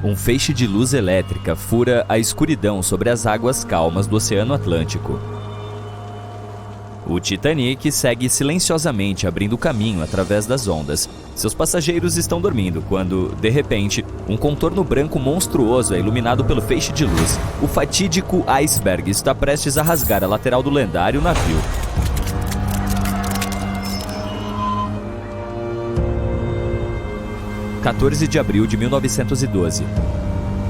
Um feixe de luz elétrica fura a escuridão sobre as águas calmas do Oceano Atlântico. O Titanic segue silenciosamente abrindo caminho através das ondas. Seus passageiros estão dormindo quando, de repente, um contorno branco monstruoso é iluminado pelo feixe de luz. O fatídico iceberg está prestes a rasgar a lateral do lendário navio. – 14 de abril de 1912.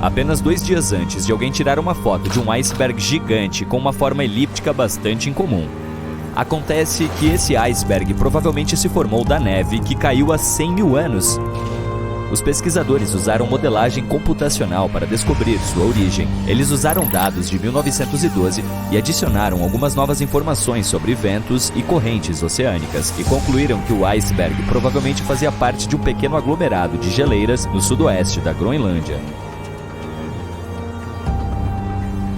Apenas 2 dias antes de alguém tirar uma foto de um iceberg gigante com uma forma elíptica bastante incomum. Acontece que esse iceberg provavelmente se formou da neve que caiu há 100 mil anos. Os pesquisadores usaram modelagem computacional para descobrir sua origem. Eles usaram dados de 1912 e adicionaram algumas novas informações sobre ventos e correntes oceânicas e concluíram que o iceberg provavelmente fazia parte de um pequeno aglomerado de geleiras no sudoeste da Groenlândia.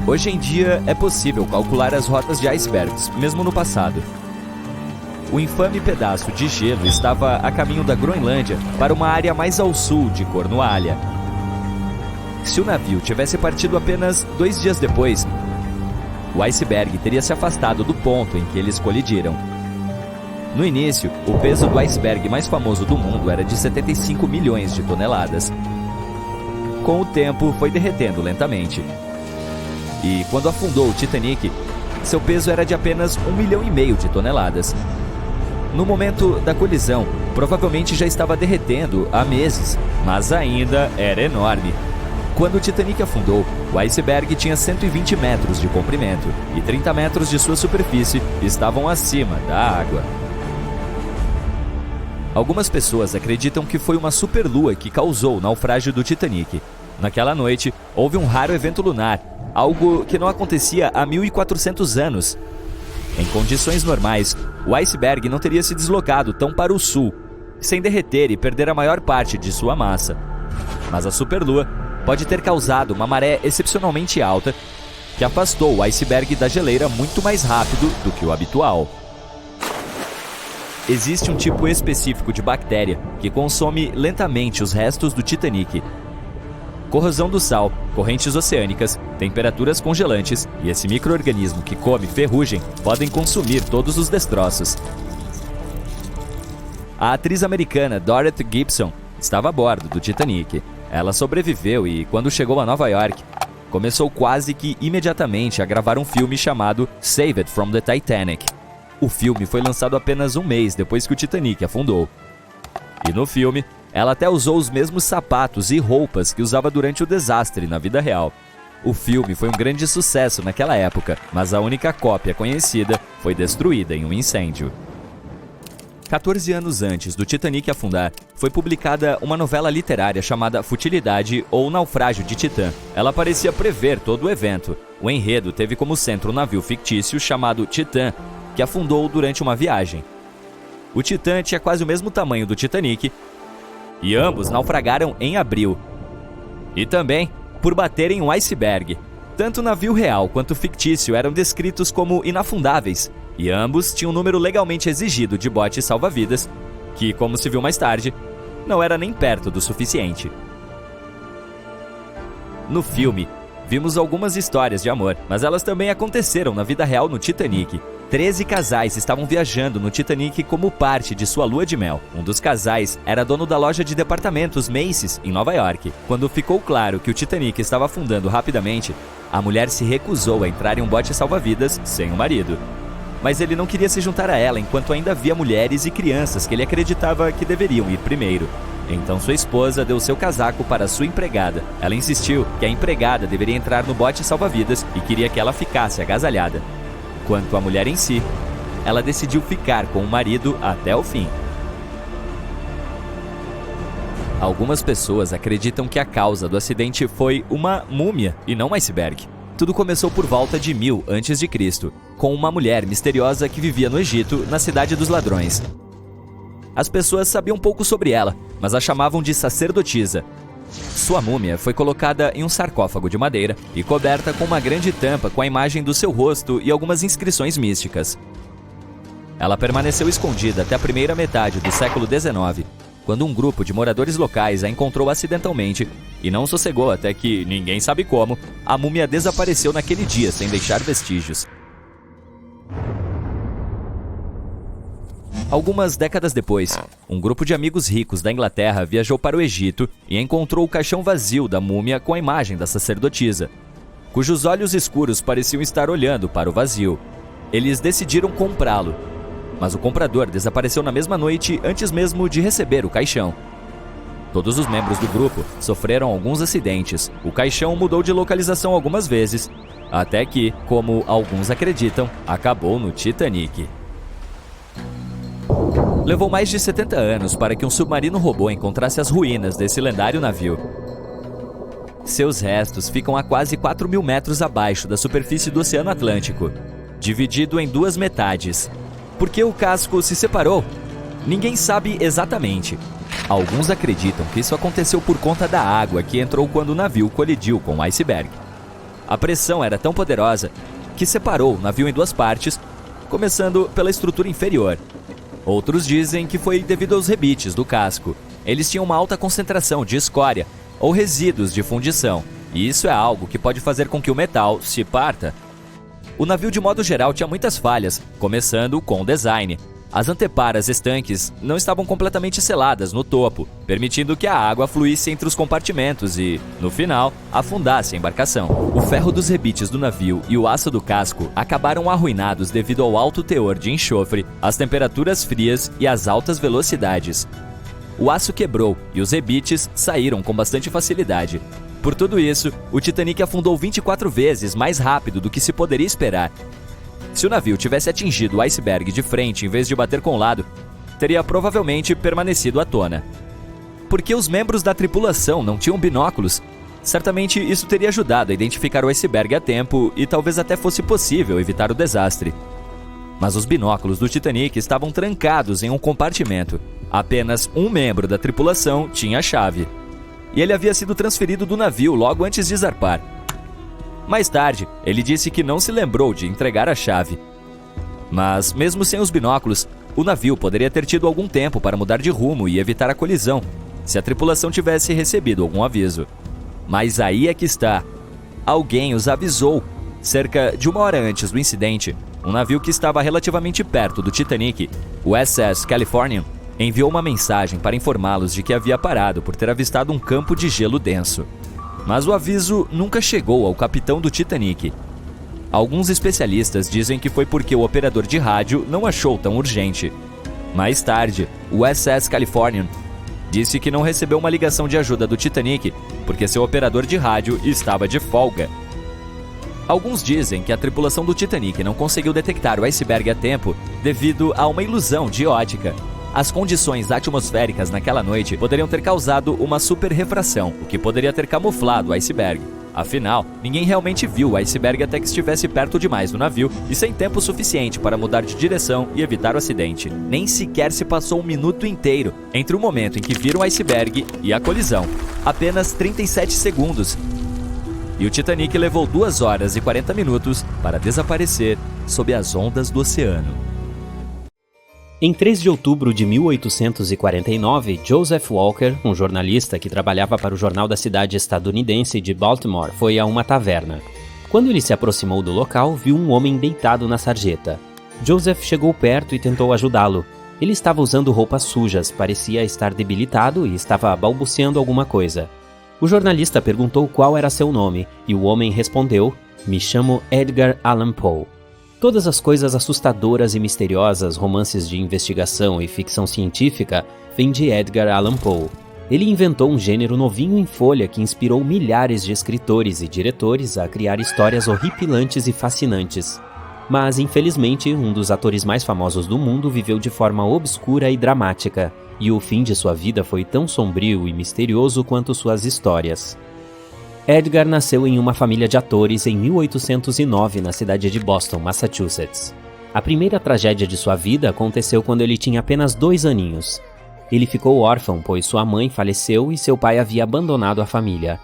Hoje em dia, é possível calcular as rotas de icebergs, mesmo no passado. O infame pedaço de gelo estava a caminho da Groenlândia para uma área mais ao sul de Cornualha. Se o navio tivesse partido apenas 2 dias depois, o iceberg teria se afastado do ponto em que eles colidiram. No início, o peso do iceberg mais famoso do mundo era de 75 milhões de toneladas. Com o tempo, foi derretendo lentamente. E quando afundou o Titanic, seu peso era de apenas 1,5 milhão de toneladas. No momento da colisão, provavelmente já estava derretendo há meses, mas ainda era enorme. Quando o Titanic afundou, o iceberg tinha 120 metros de comprimento e 30 metros de sua superfície estavam acima da água. Algumas pessoas acreditam que foi uma superlua que causou o naufrágio do Titanic. Naquela noite, houve um raro evento lunar, algo que não acontecia há 1.400 anos. Em condições normais, o iceberg não teria se deslocado tão para o sul, sem derreter e perder a maior parte de sua massa. Mas a superlua pode ter causado uma maré excepcionalmente alta, que afastou o iceberg da geleira muito mais rápido do que o habitual. Existe um tipo específico de bactéria que consome lentamente os restos do Titanic. Corrosão do sal, correntes oceânicas, temperaturas congelantes e esse micro-organismo que come ferrugem podem consumir todos os destroços. A atriz americana Dorothy Gibson estava a bordo do Titanic. Ela sobreviveu e, quando chegou a Nova York, começou quase que imediatamente a gravar um filme chamado Saved from the Titanic. O filme foi lançado apenas um mês depois que o Titanic afundou. E no filme, ela até usou os mesmos sapatos e roupas que usava durante o desastre na vida real. O filme foi um grande sucesso naquela época, mas a única cópia conhecida foi destruída em um incêndio. 14 anos antes do Titanic afundar, foi publicada uma novela literária chamada Futilidade ou Naufrágio de Titã. Ela parecia prever todo o evento. O enredo teve como centro um navio fictício chamado Titã, que afundou durante uma viagem. O Titã tinha quase o mesmo tamanho do Titanic, e ambos naufragaram em abril. E também por baterem um iceberg. Tanto o navio real quanto o fictício eram descritos como inafundáveis, e ambos tinham um número legalmente exigido de botes salva-vidas, que, como se viu mais tarde, não era nem perto do suficiente. No filme, vimos algumas histórias de amor, mas elas também aconteceram na vida real no Titanic. 13 casais estavam viajando no Titanic como parte de sua lua de mel. Um dos casais era dono da loja de departamentos Macy's, em Nova York. Quando ficou claro que o Titanic estava afundando rapidamente, a mulher se recusou a entrar em um bote salva-vidas sem o marido. Mas ele não queria se juntar a ela enquanto ainda havia mulheres e crianças que ele acreditava que deveriam ir primeiro. Então sua esposa deu seu casaco para sua empregada. Ela insistiu que a empregada deveria entrar no bote salva-vidas e queria que ela ficasse agasalhada. Quanto à mulher em si, ela decidiu ficar com o marido até o fim. Algumas pessoas acreditam que a causa do acidente foi uma múmia e não um iceberg. Tudo começou por volta de 1000 a.C., com uma mulher misteriosa que vivia no Egito, na Cidade dos Ladrões. As pessoas sabiam pouco sobre ela, mas a chamavam de sacerdotisa. Sua múmia foi colocada em um sarcófago de madeira e coberta com uma grande tampa com a imagem do seu rosto e algumas inscrições místicas. Ela permaneceu escondida até a primeira metade do século XIX. quando um grupo de moradores locais a encontrou acidentalmente e não sossegou até que, ninguém sabe como, a múmia desapareceu naquele dia sem deixar vestígios. Algumas décadas depois, um grupo de amigos ricos da Inglaterra viajou para o Egito e encontrou o caixão vazio da múmia com a imagem da sacerdotisa, cujos olhos escuros pareciam estar olhando para o vazio. Eles decidiram comprá-lo, mas o comprador desapareceu na mesma noite antes mesmo de receber o caixão. Todos os membros do grupo sofreram alguns acidentes. O caixão mudou de localização algumas vezes, até que, como alguns acreditam, acabou no Titanic. Levou mais de 70 anos para que um submarino robô encontrasse as ruínas desse lendário navio. Seus restos ficam a quase 4.000 metros abaixo da superfície do Oceano Atlântico, dividido em duas metades. Por que o casco se separou? Ninguém sabe exatamente. Alguns acreditam que isso aconteceu por conta da água que entrou quando o navio colidiu com o iceberg. A pressão era tão poderosa que separou o navio em duas partes, começando pela estrutura inferior. Outros dizem que foi devido aos rebites do casco. Eles tinham uma alta concentração de escória ou resíduos de fundição, e isso é algo que pode fazer com que o metal se parta. O navio, de modo geral, tinha muitas falhas, começando com o design. As anteparas estanques não estavam completamente seladas no topo, permitindo que a água fluísse entre os compartimentos e, no final, afundasse a embarcação. O ferro dos rebites do navio e o aço do casco acabaram arruinados devido ao alto teor de enxofre, às temperaturas frias e às altas velocidades. O aço quebrou e os rebites saíram com bastante facilidade. Por tudo isso, o Titanic afundou 24 vezes mais rápido do que se poderia esperar. Se o navio tivesse atingido o iceberg de frente em vez de bater com o lado, teria provavelmente permanecido à tona. Por que os membros da tripulação não tinham binóculos? Certamente isso teria ajudado a identificar o iceberg a tempo e talvez até fosse possível evitar o desastre. Mas os binóculos do Titanic estavam trancados em um compartimento. Apenas um membro da tripulação tinha a chave. E ele havia sido transferido do navio logo antes de zarpar. Mais tarde, ele disse que não se lembrou de entregar a chave. Mas, mesmo sem os binóculos, o navio poderia ter tido algum tempo para mudar de rumo e evitar a colisão, se a tripulação tivesse recebido algum aviso. Mas aí é que está. Alguém os avisou. Cerca de 1 hora antes do incidente, um navio que estava relativamente perto do Titanic, o SS Californian, enviou uma mensagem para informá-los de que havia parado por ter avistado um campo de gelo denso. Mas o aviso nunca chegou ao capitão do Titanic. Alguns especialistas dizem que foi porque o operador de rádio não achou tão urgente. Mais tarde, o SS Californian disse que não recebeu uma ligação de ajuda do Titanic porque seu operador de rádio estava de folga. Alguns dizem que a tripulação do Titanic não conseguiu detectar o iceberg a tempo devido a uma ilusão de ótica. As condições atmosféricas naquela noite poderiam ter causado uma superrefração, o que poderia ter camuflado o iceberg. Afinal, ninguém realmente viu o iceberg até que estivesse perto demais do navio e sem tempo suficiente para mudar de direção e evitar o acidente. Nem sequer se passou 1 minuto inteiro entre o momento em que viram o iceberg e a colisão. Apenas 37 segundos. E o Titanic levou 2 horas e 40 minutos para desaparecer sob as ondas do oceano. Em 3 de outubro de 1849, Joseph Walker, um jornalista que trabalhava para o jornal da cidade estadunidense de Baltimore, foi a uma taverna. Quando ele se aproximou do local, viu um homem deitado na sarjeta. Joseph chegou perto e tentou ajudá-lo. Ele estava usando roupas sujas, parecia estar debilitado e estava balbuciando alguma coisa. O jornalista perguntou qual era seu nome, e o homem respondeu: "Me chamo Edgar Allan Poe." Todas as coisas assustadoras e misteriosas, romances de investigação e ficção científica, vêm de Edgar Allan Poe. Ele inventou um gênero novinho em folha que inspirou milhares de escritores e diretores a criar histórias horripilantes e fascinantes. Mas, infelizmente, um dos atores mais famosos do mundo viveu de forma obscura e dramática, e o fim de sua vida foi tão sombrio e misterioso quanto suas histórias. Edgar nasceu em uma família de atores em 1809 na cidade de Boston, Massachusetts. A primeira tragédia de sua vida aconteceu quando ele tinha apenas 2 aninhos. Ele ficou órfão, pois sua mãe faleceu e seu pai havia abandonado a família.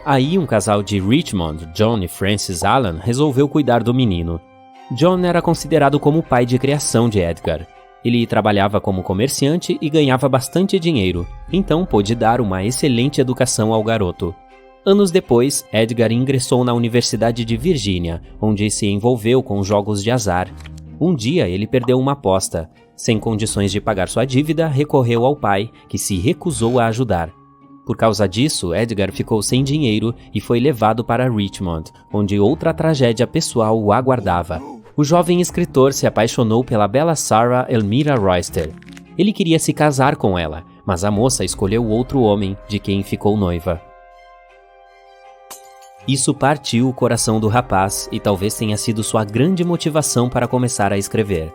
Aí um casal de Richmond, John e Frances Allan, resolveu cuidar do menino. John era considerado como o pai de criação de Edgar. Ele trabalhava como comerciante e ganhava bastante dinheiro, então pôde dar uma excelente educação ao garoto. Anos depois, Edgar ingressou na Universidade de Virgínia, onde se envolveu com jogos de azar. Um dia ele perdeu uma aposta. Sem condições de pagar sua dívida, recorreu ao pai, que se recusou a ajudar. Por causa disso, Edgar ficou sem dinheiro e foi levado para Richmond, onde outra tragédia pessoal o aguardava. O jovem escritor se apaixonou pela bela Sarah Elmira Royster. Ele queria se casar com ela, mas a moça escolheu outro homem, de quem ficou noiva. Isso partiu o coração do rapaz e talvez tenha sido sua grande motivação para começar a escrever.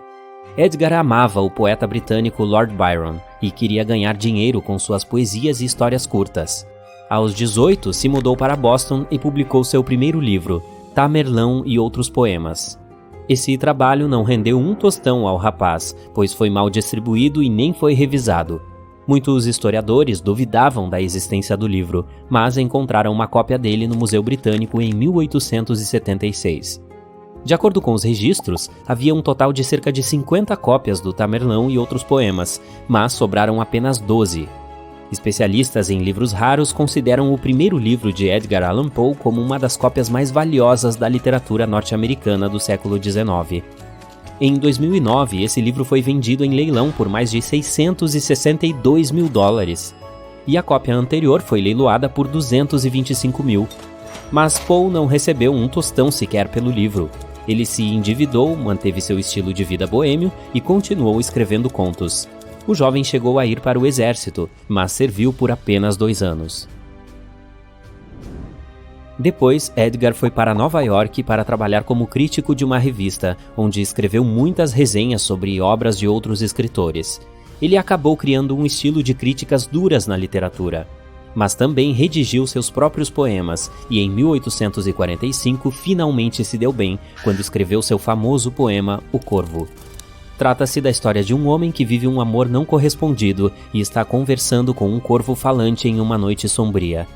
Edgar amava o poeta britânico Lord Byron e queria ganhar dinheiro com suas poesias e histórias curtas. Aos 18, se mudou para Boston e publicou seu primeiro livro, Tamerlão e Outros Poemas. Esse trabalho não rendeu um tostão ao rapaz, pois foi mal distribuído e nem foi revisado. Muitos historiadores duvidavam da existência do livro, mas encontraram uma cópia dele no Museu Britânico em 1876. De acordo com os registros, havia um total de cerca de 50 cópias do Tamerlão e Outros Poemas, mas sobraram apenas 12. Especialistas em livros raros consideram o primeiro livro de Edgar Allan Poe como uma das cópias mais valiosas da literatura norte-americana do século XIX. Em 2009, esse livro foi vendido em leilão por mais de $662 mil, e a cópia anterior foi leiloada por $225 mil. Mas Poe não recebeu um tostão sequer pelo livro. Ele se endividou, manteve seu estilo de vida boêmio e continuou escrevendo contos. O jovem chegou a ir para o exército, mas serviu por apenas 2 anos. Depois, Edgar foi para Nova York para trabalhar como crítico de uma revista, onde escreveu muitas resenhas sobre obras de outros escritores. Ele acabou criando um estilo de críticas duras na literatura, mas também redigiu seus próprios poemas e em 1845 finalmente se deu bem quando escreveu seu famoso poema O Corvo. Trata-se da história de um homem que vive um amor não correspondido e está conversando com um corvo falante em uma noite sombria.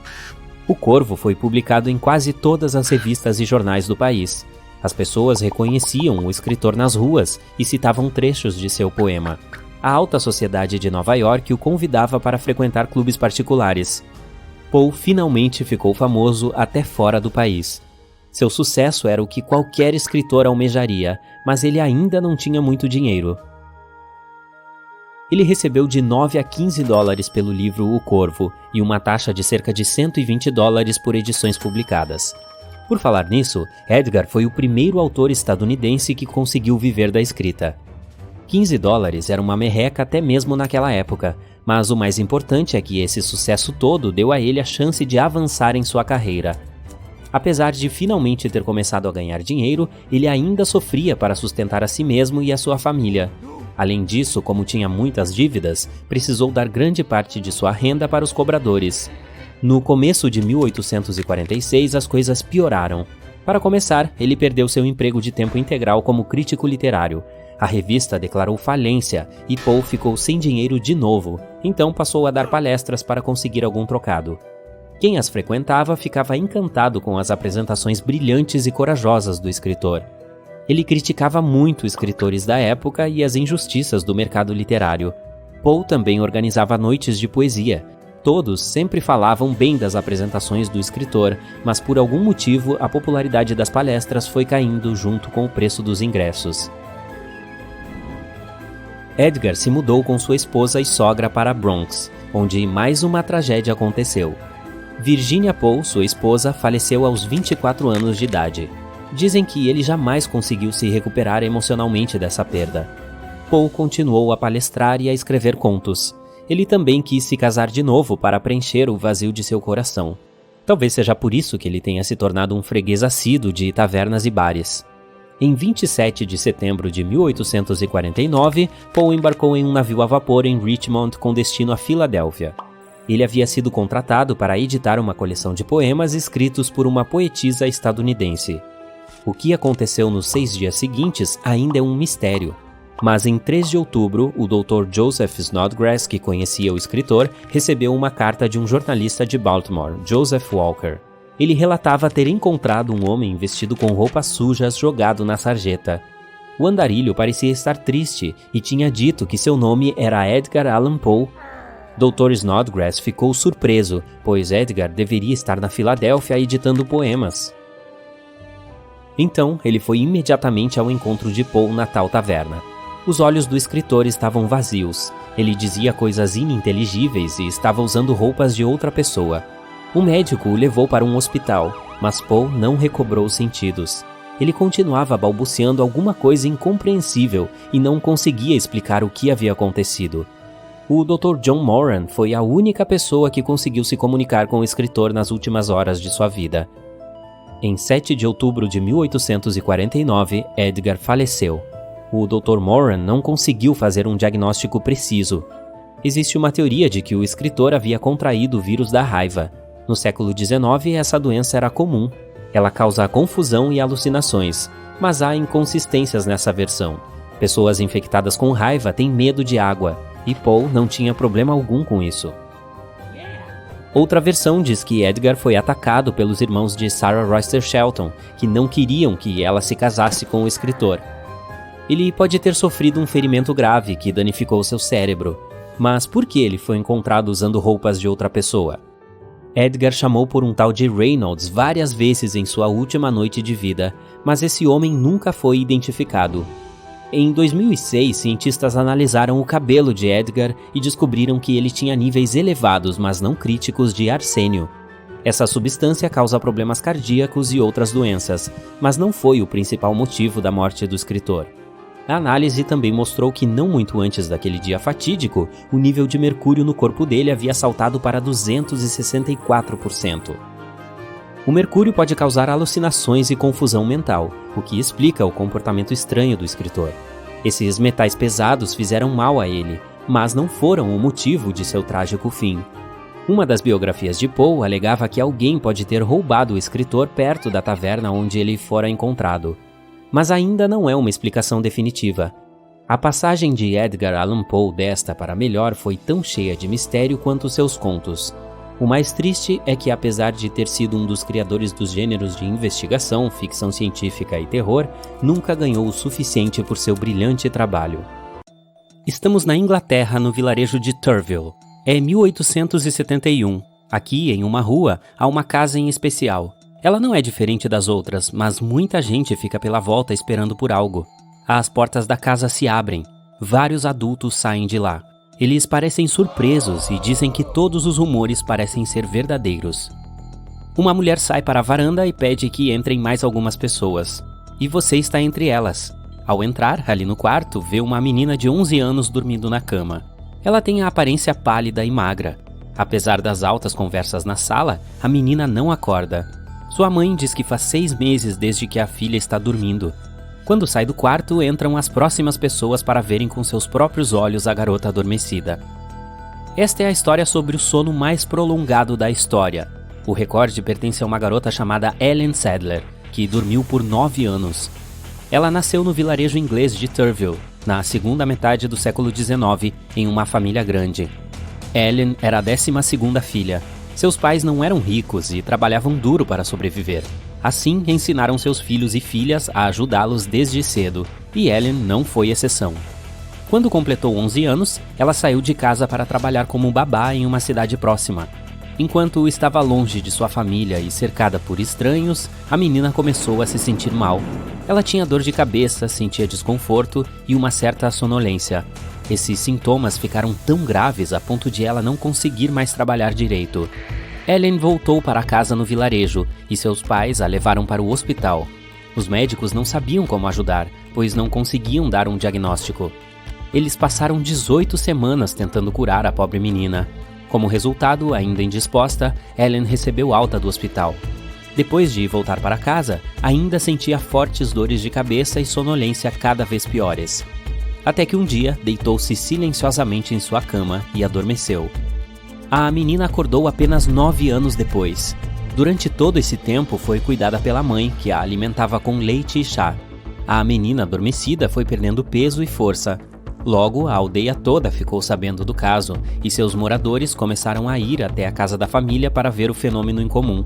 O Corvo foi publicado em quase todas as revistas e jornais do país. As pessoas reconheciam o escritor nas ruas e citavam trechos de seu poema. A alta sociedade de Nova York o convidava para frequentar clubes particulares. Poe finalmente ficou famoso até fora do país. Seu sucesso era o que qualquer escritor almejaria, mas ele ainda não tinha muito dinheiro. Ele recebeu de $9 a $15 pelo livro O Corvo e uma taxa de cerca de $120 por edições publicadas. Por falar nisso, Edgar foi o primeiro autor estadunidense que conseguiu viver da escrita. $15 era uma merreca até mesmo naquela época, mas o mais importante é que esse sucesso todo deu a ele a chance de avançar em sua carreira. Apesar de finalmente ter começado a ganhar dinheiro, ele ainda sofria para sustentar a si mesmo e a sua família. Além disso, como tinha muitas dívidas, precisou dar grande parte de sua renda para os cobradores. No começo de 1846, as coisas pioraram. Para começar, ele perdeu seu emprego de tempo integral como crítico literário. A revista declarou falência e Poe ficou sem dinheiro de novo, então passou a dar palestras para conseguir algum trocado. Quem as frequentava ficava encantado com as apresentações brilhantes e corajosas do escritor. Ele criticava muito escritores da época e as injustiças do mercado literário. Poe também organizava noites de poesia. Todos sempre falavam bem das apresentações do escritor, mas por algum motivo a popularidade das palestras foi caindo junto com o preço dos ingressos. Edgar se mudou com sua esposa e sogra para Bronx, onde mais uma tragédia aconteceu. Virginia Poe, sua esposa, faleceu aos 24 anos de idade. Dizem que ele jamais conseguiu se recuperar emocionalmente dessa perda. Poe continuou a palestrar e a escrever contos. Ele também quis se casar de novo para preencher o vazio de seu coração. Talvez seja por isso que ele tenha se tornado um freguês assíduo de tavernas e bares. Em 27 de setembro de 1849, Poe embarcou em um navio a vapor em Richmond com destino a Filadélfia. Ele havia sido contratado para editar uma coleção de poemas escritos por uma poetisa estadunidense. O que aconteceu nos 6 dias seguintes ainda é um mistério. Mas em 3 de outubro, o Dr. Joseph Snodgrass, que conhecia o escritor, recebeu uma carta de um jornalista de Baltimore, Joseph Walker. Ele relatava ter encontrado um homem vestido com roupas sujas jogado na sarjeta. O andarilho parecia estar triste e tinha dito que seu nome era Edgar Allan Poe. Dr. Snodgrass ficou surpreso, pois Edgar deveria estar na Filadélfia editando poemas. Então, ele foi imediatamente ao encontro de Poe na tal taverna. Os olhos do escritor estavam vazios. Ele dizia coisas ininteligíveis e estava usando roupas de outra pessoa. O médico o levou para um hospital, mas Poe não recobrou os sentidos. Ele continuava balbuciando alguma coisa incompreensível e não conseguia explicar o que havia acontecido. O Dr. John Moran foi a única pessoa que conseguiu se comunicar com o escritor nas últimas horas de sua vida. Em 7 de outubro de 1849, Edgar faleceu. O Dr. Moran não conseguiu fazer um diagnóstico preciso. Existe uma teoria de que o escritor havia contraído o vírus da raiva. No século XIX, essa doença era comum. Ela causa confusão e alucinações, mas há inconsistências nessa versão. Pessoas infectadas com raiva têm medo de água, e Poe não tinha problema algum com isso. Outra versão diz que Edgar foi atacado pelos irmãos de Sarah Royster Shelton, que não queriam que ela se casasse com o escritor. Ele pode ter sofrido um ferimento grave que danificou seu cérebro, mas por que ele foi encontrado usando roupas de outra pessoa? Edgar chamou por um tal de Reynolds várias vezes em sua última noite de vida, mas esse homem nunca foi identificado. Em 2006, cientistas analisaram o cabelo de Edgar e descobriram que ele tinha níveis elevados, mas não críticos, de arsênio. Essa substância causa problemas cardíacos e outras doenças, mas não foi o principal motivo da morte do escritor. A análise também mostrou que não muito antes daquele dia fatídico, o nível de mercúrio no corpo dele havia saltado para 264%. O mercúrio pode causar alucinações e confusão mental, o que explica o comportamento estranho do escritor. Esses metais pesados fizeram mal a ele, mas não foram o motivo de seu trágico fim. Uma das biografias de Poe alegava que alguém pode ter roubado o escritor perto da taverna onde ele fora encontrado. Mas ainda não é uma explicação definitiva. A passagem de Edgar Allan Poe desta para melhor foi tão cheia de mistério quanto seus contos. O mais triste é que, apesar de ter sido um dos criadores dos gêneros de investigação, ficção científica e terror, nunca ganhou o suficiente por seu brilhante trabalho. Estamos na Inglaterra, no vilarejo de Turville. É 1871. Aqui, em uma rua, há uma casa em especial. Ela não é diferente das outras, mas muita gente fica pela volta esperando por algo. As portas da casa se abrem. Vários adultos saem de lá. Eles parecem surpresos e dizem que todos os rumores parecem ser verdadeiros. Uma mulher sai para a varanda e pede que entrem mais algumas pessoas. E você está entre elas. Ao entrar, ali no quarto, vê uma menina de 11 anos dormindo na cama. Ela tem a aparência pálida e magra. Apesar das altas conversas na sala, a menina não acorda. Sua mãe diz que faz 6 meses desde que a filha está dormindo. Quando sai do quarto, entram as próximas pessoas para verem com seus próprios olhos a garota adormecida. Esta é a história sobre o sono mais prolongado da história. O recorde pertence a uma garota chamada Ellen Sadler, que dormiu por 9 anos. Ela nasceu no vilarejo inglês de Turville, na segunda metade do século XIX, em uma família grande. Ellen era a 12ª filha. Seus pais não eram ricos e trabalhavam duro para sobreviver. Assim, ensinaram seus filhos e filhas a ajudá-los desde cedo, e Ellen não foi exceção. Quando completou 11 anos, ela saiu de casa para trabalhar como babá em uma cidade próxima. Enquanto estava longe de sua família e cercada por estranhos, a menina começou a se sentir mal. Ela tinha dor de cabeça, sentia desconforto e uma certa sonolência. Esses sintomas ficaram tão graves a ponto de ela não conseguir mais trabalhar direito. Ellen voltou para casa no vilarejo e seus pais a levaram para o hospital. Os médicos não sabiam como ajudar, pois não conseguiam dar um diagnóstico. Eles passaram 18 semanas tentando curar a pobre menina. Como resultado, ainda indisposta, Ellen recebeu alta do hospital. Depois de voltar para casa, ainda sentia fortes dores de cabeça e sonolência cada vez piores. Até que um dia, deitou-se silenciosamente em sua cama e adormeceu. A menina acordou apenas 9 anos depois. Durante todo esse tempo foi cuidada pela mãe, que a alimentava com leite e chá. A menina adormecida foi perdendo peso e força. Logo, a aldeia toda ficou sabendo do caso, e seus moradores começaram a ir até a casa da família para ver o fenômeno incomum.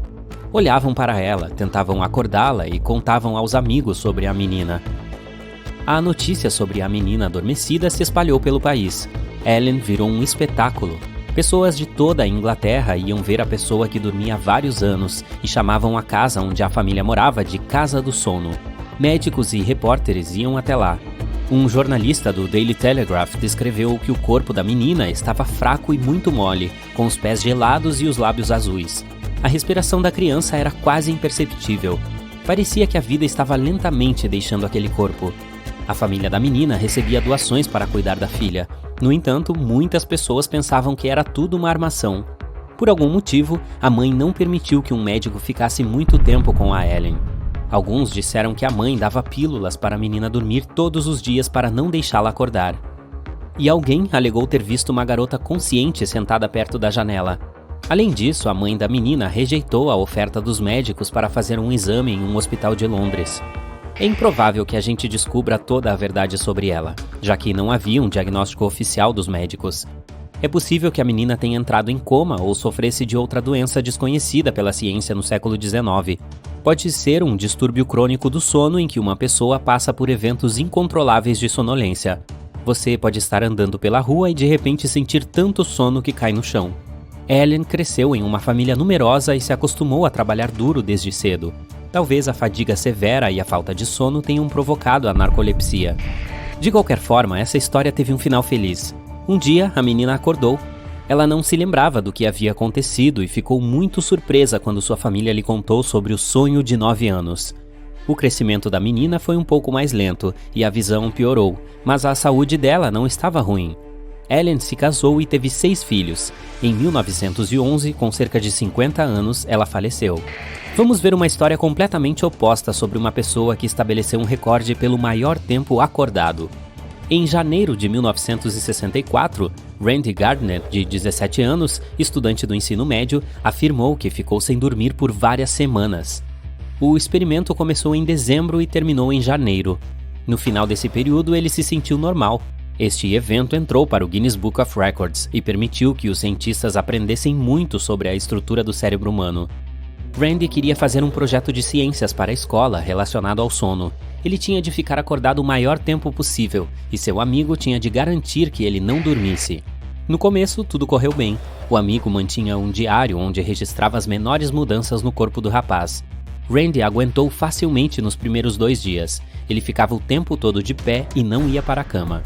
Olhavam para ela, tentavam acordá-la e contavam aos amigos sobre a menina. A notícia sobre a menina adormecida se espalhou pelo país. Ellen virou um espetáculo. Pessoas de toda a Inglaterra iam ver a pessoa que dormia há vários anos e chamavam a casa onde a família morava de Casa do Sono. Médicos e repórteres iam até lá. Um jornalista do Daily Telegraph descreveu que o corpo da menina estava fraco e muito mole, com os pés gelados e os lábios azuis. A respiração da criança era quase imperceptível. Parecia que a vida estava lentamente deixando aquele corpo. A família da menina recebia doações para cuidar da filha. No entanto, muitas pessoas pensavam que era tudo uma armação. Por algum motivo, a mãe não permitiu que um médico ficasse muito tempo com a Ellen. Alguns disseram que a mãe dava pílulas para a menina dormir todos os dias para não deixá-la acordar. E alguém alegou ter visto uma garota consciente sentada perto da janela. Além disso, a mãe da menina rejeitou a oferta dos médicos para fazer um exame em um hospital de Londres. É improvável que a gente descubra toda a verdade sobre ela, já que não havia um diagnóstico oficial dos médicos. É possível que a menina tenha entrado em coma ou sofresse de outra doença desconhecida pela ciência no século XIX. Pode ser um distúrbio crônico do sono em que uma pessoa passa por eventos incontroláveis de sonolência. Você pode estar andando pela rua e de repente sentir tanto sono que cai no chão. Ellen cresceu em uma família numerosa e se acostumou a trabalhar duro desde cedo. Talvez a fadiga severa e a falta de sono tenham provocado a narcolepsia. De qualquer forma, essa história teve um final feliz. Um dia, a menina acordou. Ela não se lembrava do que havia acontecido e ficou muito surpresa quando sua família lhe contou sobre o sonho de 9 anos. O crescimento da menina foi um pouco mais lento e a visão piorou, mas a saúde dela não estava ruim. Ellen se casou e teve 6 filhos. Em 1911, com cerca de 50 anos, ela faleceu. Vamos ver uma história completamente oposta sobre uma pessoa que estabeleceu um recorde pelo maior tempo acordado. Em janeiro de 1964, Randy Gardner, de 17 anos, estudante do ensino médio, afirmou que ficou sem dormir por várias semanas. O experimento começou em dezembro e terminou em janeiro. No final desse período, ele se sentiu normal. Este evento entrou para o Guinness Book of Records e permitiu que os cientistas aprendessem muito sobre a estrutura do cérebro humano. Randy queria fazer um projeto de ciências para a escola relacionado ao sono. Ele tinha de ficar acordado o maior tempo possível e seu amigo tinha de garantir que ele não dormisse. No começo, tudo correu bem. O amigo mantinha um diário onde registrava as menores mudanças no corpo do rapaz. Randy aguentou facilmente nos primeiros 2 dias. Ele ficava o tempo todo de pé e não ia para a cama.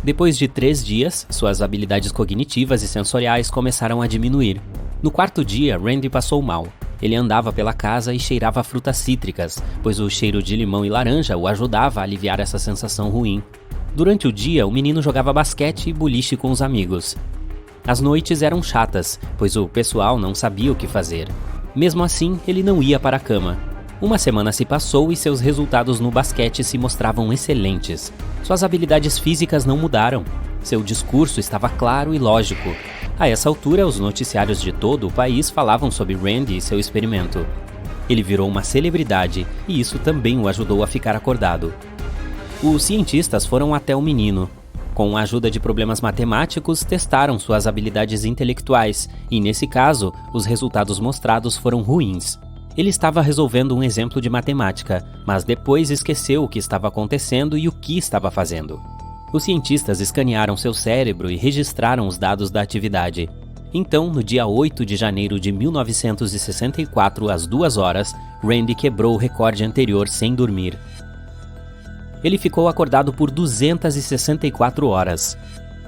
Depois de 3 dias, suas habilidades cognitivas e sensoriais começaram a diminuir. No 4º dia, Randy passou mal. Ele andava pela casa e cheirava frutas cítricas, pois o cheiro de limão e laranja o ajudava a aliviar essa sensação ruim. Durante o dia, o menino jogava basquete e boliche com os amigos. As noites eram chatas, pois o pessoal não sabia o que fazer. Mesmo assim, ele não ia para a cama. Uma semana se passou e seus resultados no basquete se mostravam excelentes. Suas habilidades físicas não mudaram. Seu discurso estava claro e lógico. A essa altura, os noticiários de todo o país falavam sobre Randy e seu experimento. Ele virou uma celebridade e isso também o ajudou a ficar acordado. Os cientistas foram até o menino. Com a ajuda de problemas matemáticos, testaram suas habilidades intelectuais e, nesse caso, os resultados mostrados foram ruins. Ele estava resolvendo um exemplo de matemática, mas depois esqueceu o que estava acontecendo e o que estava fazendo. Os cientistas escanearam seu cérebro e registraram os dados da atividade. Então, no dia 8 de janeiro de 1964, às 2 horas, Randy quebrou o recorde anterior sem dormir. Ele ficou acordado por 264 horas.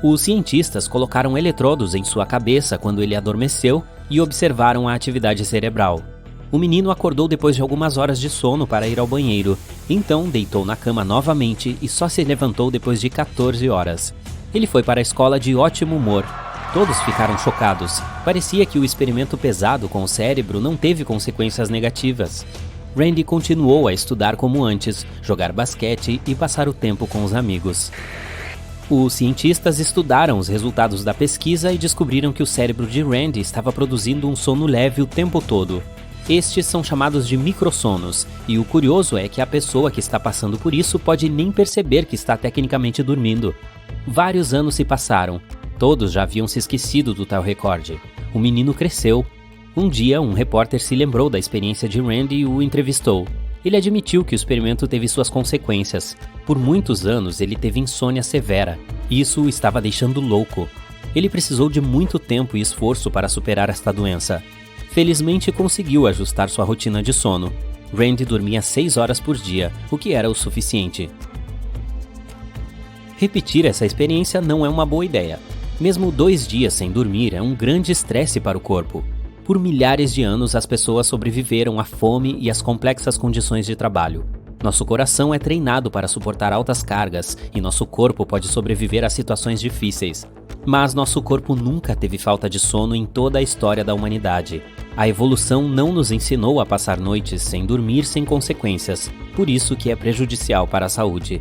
Os cientistas colocaram eletrodos em sua cabeça quando ele adormeceu e observaram a atividade cerebral. O menino acordou depois de algumas horas de sono para ir ao banheiro, então deitou na cama novamente e só se levantou depois de 14 horas. Ele foi para a escola de ótimo humor. Todos ficaram chocados. Parecia que o experimento pesado com o cérebro não teve consequências negativas. Randy continuou a estudar como antes, jogar basquete e passar o tempo com os amigos. Os cientistas estudaram os resultados da pesquisa e descobriram que o cérebro de Randy estava produzindo um sono leve o tempo todo. Estes são chamados de microssonos, e o curioso é que a pessoa que está passando por isso pode nem perceber que está tecnicamente dormindo. Vários anos se passaram, todos já haviam se esquecido do tal recorde. O menino cresceu. Um dia, um repórter se lembrou da experiência de Randy e o entrevistou. Ele admitiu que o experimento teve suas consequências. Por muitos anos ele teve insônia severa, e isso o estava deixando louco. Ele precisou de muito tempo e esforço para superar esta doença. Felizmente conseguiu ajustar sua rotina de sono. Randy dormia 6 horas por dia, o que era o suficiente. Repetir essa experiência não é uma boa ideia. Mesmo 2 dias sem dormir é um grande estresse para o corpo. Por milhares de anos, as pessoas sobreviveram à fome e às complexas condições de trabalho. Nosso coração é treinado para suportar altas cargas e nosso corpo pode sobreviver a situações difíceis. Mas nosso corpo nunca teve falta de sono em toda a história da humanidade. A evolução não nos ensinou a passar noites sem dormir sem consequências, por isso que é prejudicial para a saúde.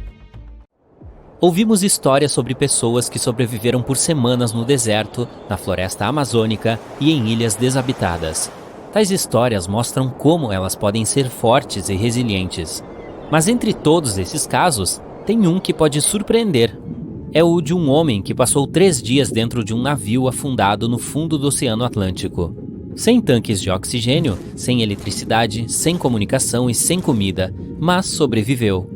Ouvimos histórias sobre pessoas que sobreviveram por semanas no deserto, na floresta amazônica e em ilhas desabitadas. Tais histórias mostram como elas podem ser fortes e resilientes. Mas entre todos esses casos, tem um que pode surpreender. É o de um homem que passou 3 dias dentro de um navio afundado no fundo do Oceano Atlântico. Sem tanques de oxigênio, sem eletricidade, sem comunicação e sem comida, mas sobreviveu.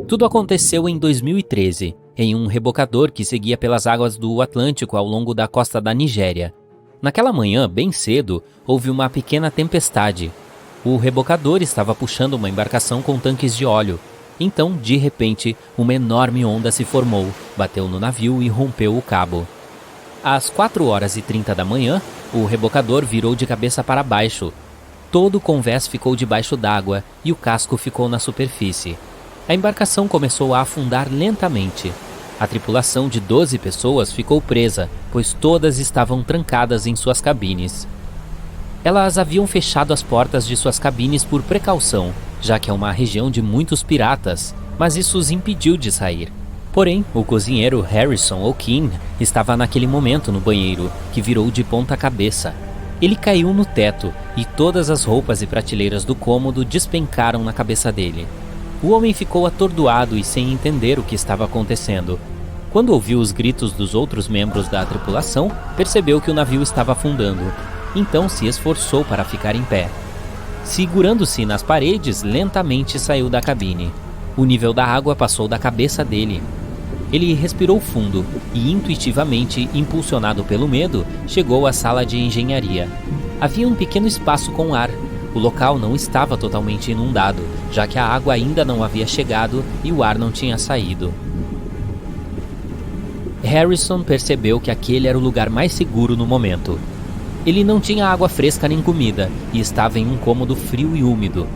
Tudo aconteceu em 2013, em um rebocador que seguia pelas águas do Atlântico ao longo da costa da Nigéria. Naquela manhã, bem cedo, houve uma pequena tempestade. O rebocador estava puxando uma embarcação com tanques de óleo. Então, de repente, uma enorme onda se formou, bateu no navio e rompeu o cabo. Às 4h30 da manhã, o rebocador virou de cabeça para baixo. Todo o convés ficou debaixo d'água e o casco ficou na superfície. A embarcação começou a afundar lentamente. A tripulação de 12 pessoas ficou presa, pois todas estavam trancadas em suas cabines. Elas haviam fechado as portas de suas cabines por precaução, já que é uma região de muitos piratas, mas isso os impediu de sair. Porém, o cozinheiro Harrison O'Keefe estava naquele momento no banheiro, que virou de ponta cabeça. Ele caiu no teto e todas as roupas e prateleiras do cômodo despencaram na cabeça dele. O homem ficou atordoado e sem entender o que estava acontecendo. Quando ouviu os gritos dos outros membros da tripulação, percebeu que o navio estava afundando. Então se esforçou para ficar em pé. Segurando-se nas paredes, lentamente saiu da cabine. O nível da água passou da cabeça dele. Ele respirou fundo e, intuitivamente, impulsionado pelo medo, chegou à sala de engenharia. Havia um pequeno espaço com ar. O local não estava totalmente inundado, já que a água ainda não havia chegado e o ar não tinha saído. Harrison percebeu que aquele era o lugar mais seguro no momento. Ele não tinha água fresca nem comida e estava em um cômodo frio e úmido.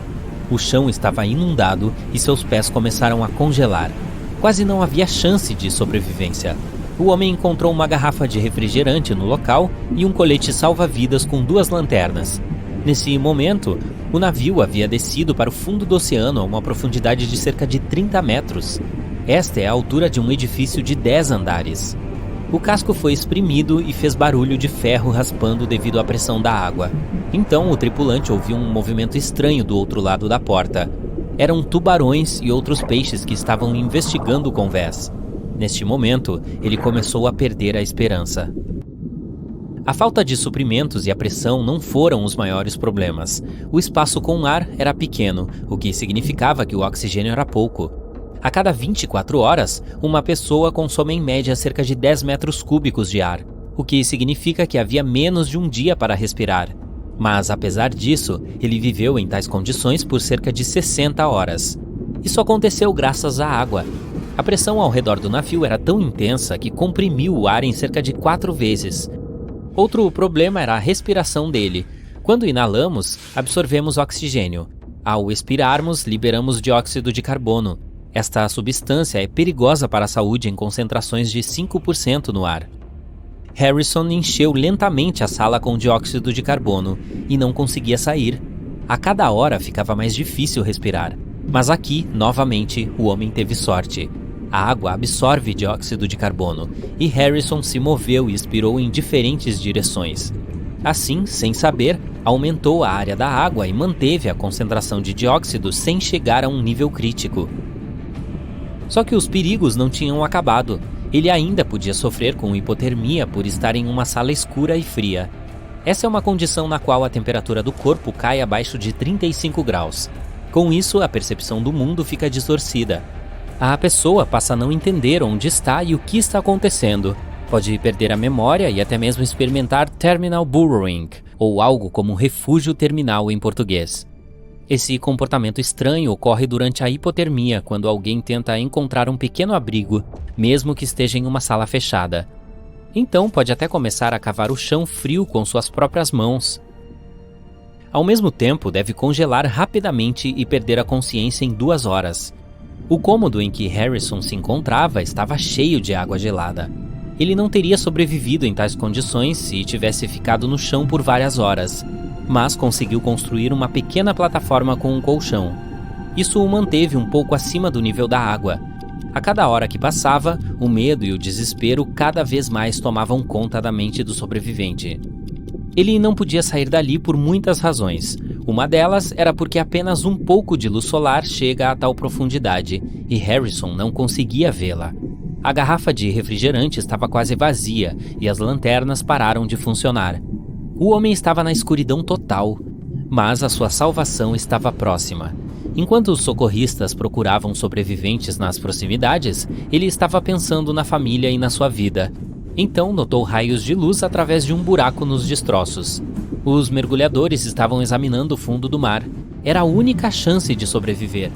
O chão estava inundado e seus pés começaram a congelar. Quase não havia chance de sobrevivência. O homem encontrou uma garrafa de refrigerante no local e um colete salva-vidas com 2 lanternas. Nesse momento, o navio havia descido para o fundo do oceano a uma profundidade de cerca de 30 metros. Esta é a altura de um edifício de 10 andares. O casco foi espremido e fez barulho de ferro raspando devido à pressão da água. Então o tripulante ouviu um movimento estranho do outro lado da porta. Eram tubarões e outros peixes que estavam investigando o convés. Neste momento, ele começou a perder a esperança. A falta de suprimentos e a pressão não foram os maiores problemas. O espaço com ar era pequeno, o que significava que o oxigênio era pouco. A cada 24 horas, uma pessoa consome em média cerca de 10 metros cúbicos de ar, o que significa que havia menos de um dia para respirar. Mas, apesar disso, ele viveu em tais condições por cerca de 60 horas. Isso aconteceu graças à água. A pressão ao redor do navio era tão intensa que comprimiu o ar em cerca de 4 vezes. Outro problema era a respiração dele. Quando inalamos, absorvemos oxigênio. Ao expirarmos, liberamos dióxido de carbono. Esta substância é perigosa para a saúde em concentrações de 5% no ar. Harrison encheu lentamente a sala com dióxido de carbono e não conseguia sair. A cada hora ficava mais difícil respirar. Mas aqui, novamente, o homem teve sorte. A água absorve dióxido de carbono, e Harrison se moveu e expirou em diferentes direções. Assim, sem saber, aumentou a área da água e manteve a concentração de dióxido sem chegar a um nível crítico. Só que os perigos não tinham acabado. Ele ainda podia sofrer com hipotermia por estar em uma sala escura e fria. Essa é uma condição na qual a temperatura do corpo cai abaixo de 35 graus. Com isso, a percepção do mundo fica distorcida. A pessoa passa a não entender onde está e o que está acontecendo. Pode perder a memória e até mesmo experimentar terminal burrowing, ou algo como refúgio terminal em português. Esse comportamento estranho ocorre durante a hipotermia, quando alguém tenta encontrar um pequeno abrigo, mesmo que esteja em uma sala fechada. Então pode até começar a cavar o chão frio com suas próprias mãos. Ao mesmo tempo, deve congelar rapidamente e perder a consciência em 2 horas. O cômodo em que Harrison se encontrava estava cheio de água gelada. Ele não teria sobrevivido em tais condições se tivesse ficado no chão por várias horas, mas conseguiu construir uma pequena plataforma com um colchão. Isso o manteve um pouco acima do nível da água. A cada hora que passava, o medo e o desespero cada vez mais tomavam conta da mente do sobrevivente. Ele não podia sair dali por muitas razões. Uma delas era porque apenas um pouco de luz solar chega a tal profundidade, e Harrison não conseguia vê-la. A garrafa de refrigerante estava quase vazia e as lanternas pararam de funcionar. O homem estava na escuridão total, mas a sua salvação estava próxima. Enquanto os socorristas procuravam sobreviventes nas proximidades, ele estava pensando na família e na sua vida. Então notou raios de luz através de um buraco nos destroços. Os mergulhadores estavam examinando o fundo do mar. Era a única chance de sobreviver.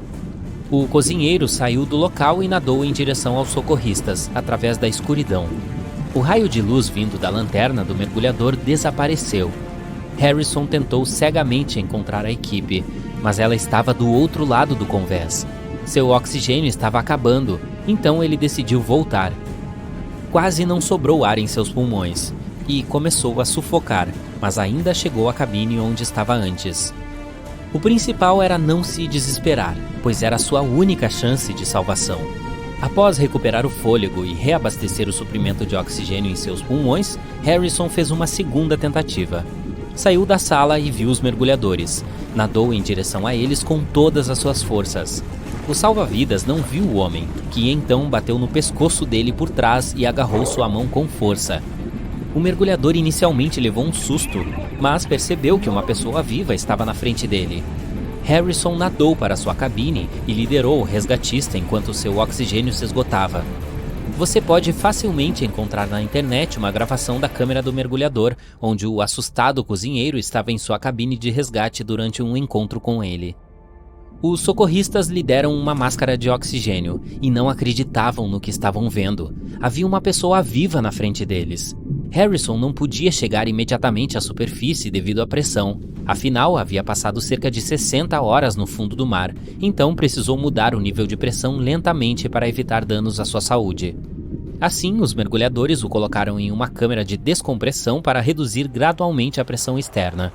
O cozinheiro saiu do local e nadou em direção aos socorristas, através da escuridão. O raio de luz vindo da lanterna do mergulhador desapareceu. Harrison tentou cegamente encontrar a equipe, mas ela estava do outro lado do convés. Seu oxigênio estava acabando, então ele decidiu voltar. Quase não sobrou ar em seus pulmões, e começou a sufocar, mas ainda chegou à cabine onde estava antes. O principal era não se desesperar, pois era sua única chance de salvação. Após recuperar o fôlego e reabastecer o suprimento de oxigênio em seus pulmões, Harrison fez uma segunda tentativa. Saiu da sala e viu os mergulhadores. Nadou em direção a eles com todas as suas forças. O salva-vidas não viu o homem, que então bateu no pescoço dele por trás e agarrou sua mão com força. O mergulhador inicialmente levou um susto, mas percebeu que uma pessoa viva estava na frente dele. Harrison nadou para sua cabine e liderou o resgatista enquanto seu oxigênio se esgotava. Você pode facilmente encontrar na internet uma gravação da câmera do mergulhador, onde o assustado cozinheiro estava em sua cabine de resgate durante um encontro com ele. Os socorristas lhe deram uma máscara de oxigênio e não acreditavam no que estavam vendo. Havia uma pessoa viva na frente deles. Harrison não podia chegar imediatamente à superfície devido à pressão. Afinal, havia passado cerca de 60 horas no fundo do mar, então precisou mudar o nível de pressão lentamente para evitar danos à sua saúde. Assim, os mergulhadores o colocaram em uma câmera de descompressão para reduzir gradualmente a pressão externa.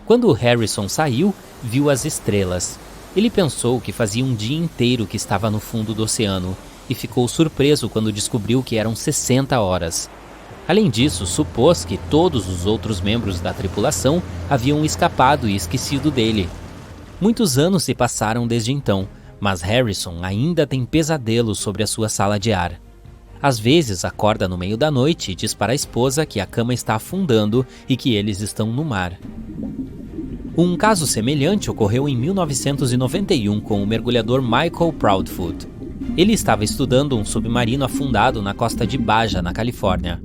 Quando Harrison saiu, viu as estrelas. Ele pensou que fazia um dia inteiro que estava no fundo do oceano e ficou surpreso quando descobriu que eram 60 horas. Além disso, supôs que todos os outros membros da tripulação haviam escapado e esquecido dele. Muitos anos se passaram desde então, mas Harrison ainda tem pesadelos sobre a sua sala de ar. Às vezes acorda no meio da noite e diz para a esposa que a cama está afundando e que eles estão no mar. Um caso semelhante ocorreu em 1991 com o mergulhador Michael Proudfoot. Ele estava estudando um submarino afundado na costa de Baja, na Califórnia.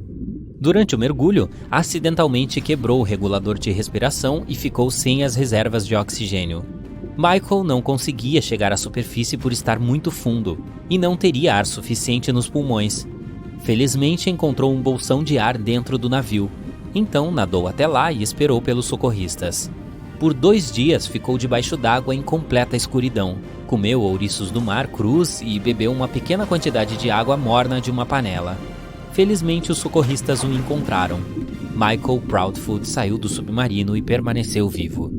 Durante o mergulho, acidentalmente quebrou o regulador de respiração e ficou sem as reservas de oxigênio. Michael não conseguia chegar à superfície por estar muito fundo e não teria ar suficiente nos pulmões. Felizmente encontrou um bolsão de ar dentro do navio, então nadou até lá e esperou pelos socorristas. Por 2 dias ficou debaixo d'água em completa escuridão, comeu ouriços do mar crus e bebeu uma pequena quantidade de água morna de uma panela. Felizmente os socorristas o encontraram. Michael Proudfoot saiu do submarino e permaneceu vivo.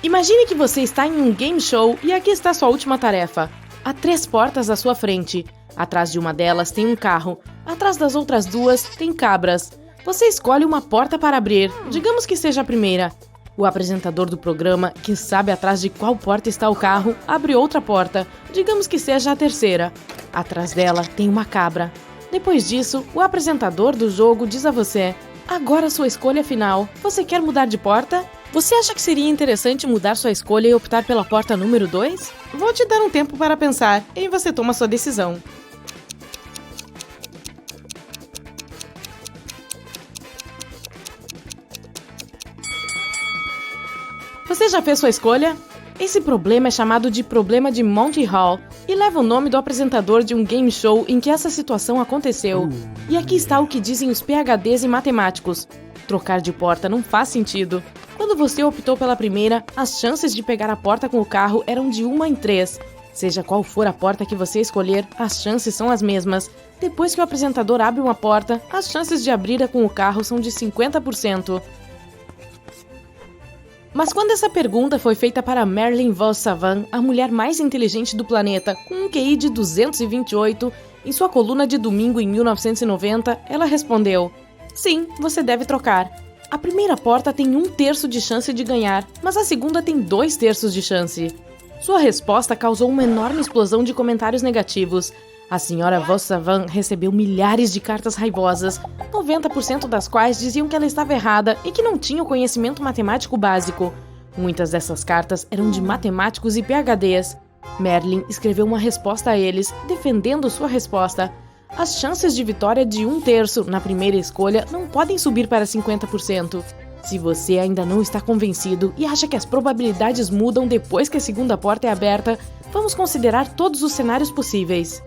Imagine que você está em um game show e aqui está sua última tarefa. Há 3 portas à sua frente. Atrás de uma delas tem um carro. Atrás das outras 2 tem cabras. Você escolhe uma porta para abrir. Digamos que seja a primeira. O apresentador do programa, que sabe atrás de qual porta está o carro, abre outra porta. Digamos que seja a terceira. Atrás dela tem uma cabra. Depois disso, o apresentador do jogo diz a você: agora sua escolha final. Você quer mudar de porta? Você acha que seria interessante mudar sua escolha e optar pela porta número 2? Vou te dar um tempo para pensar e você toma sua decisão. Você já fez sua escolha? Esse problema é chamado de problema de Monty Hall e leva o nome do apresentador de um game show em que essa situação aconteceu. E aqui está o que dizem os PhDs e matemáticos. Trocar de porta não faz sentido. Quando você optou pela primeira, as chances de pegar a porta com o carro eram de 1 em 3. Seja qual for a porta que você escolher, as chances são as mesmas. Depois que o apresentador abre uma porta, as chances de abrir-a com o carro são de 50%. Mas quando essa pergunta foi feita para Marilyn Vos Savant, a mulher mais inteligente do planeta, com um QI de 228, em sua coluna de domingo em 1990, ela respondeu: sim, você deve trocar. A primeira porta tem 1/3 de chance de ganhar, mas a segunda tem 2/3 de chance. Sua resposta causou uma enorme explosão de comentários negativos. A senhora Vos Savant recebeu milhares de cartas raivosas, 90% das quais diziam que ela estava errada e que não tinha o conhecimento matemático básico. Muitas dessas cartas eram de matemáticos e PhDs. Marilyn escreveu uma resposta a eles, defendendo sua resposta. As chances de vitória de 1/3 na primeira escolha não podem subir para 50%. Se você ainda não está convencido e acha que as probabilidades mudam depois que a segunda porta é aberta, vamos considerar todos os cenários possíveis.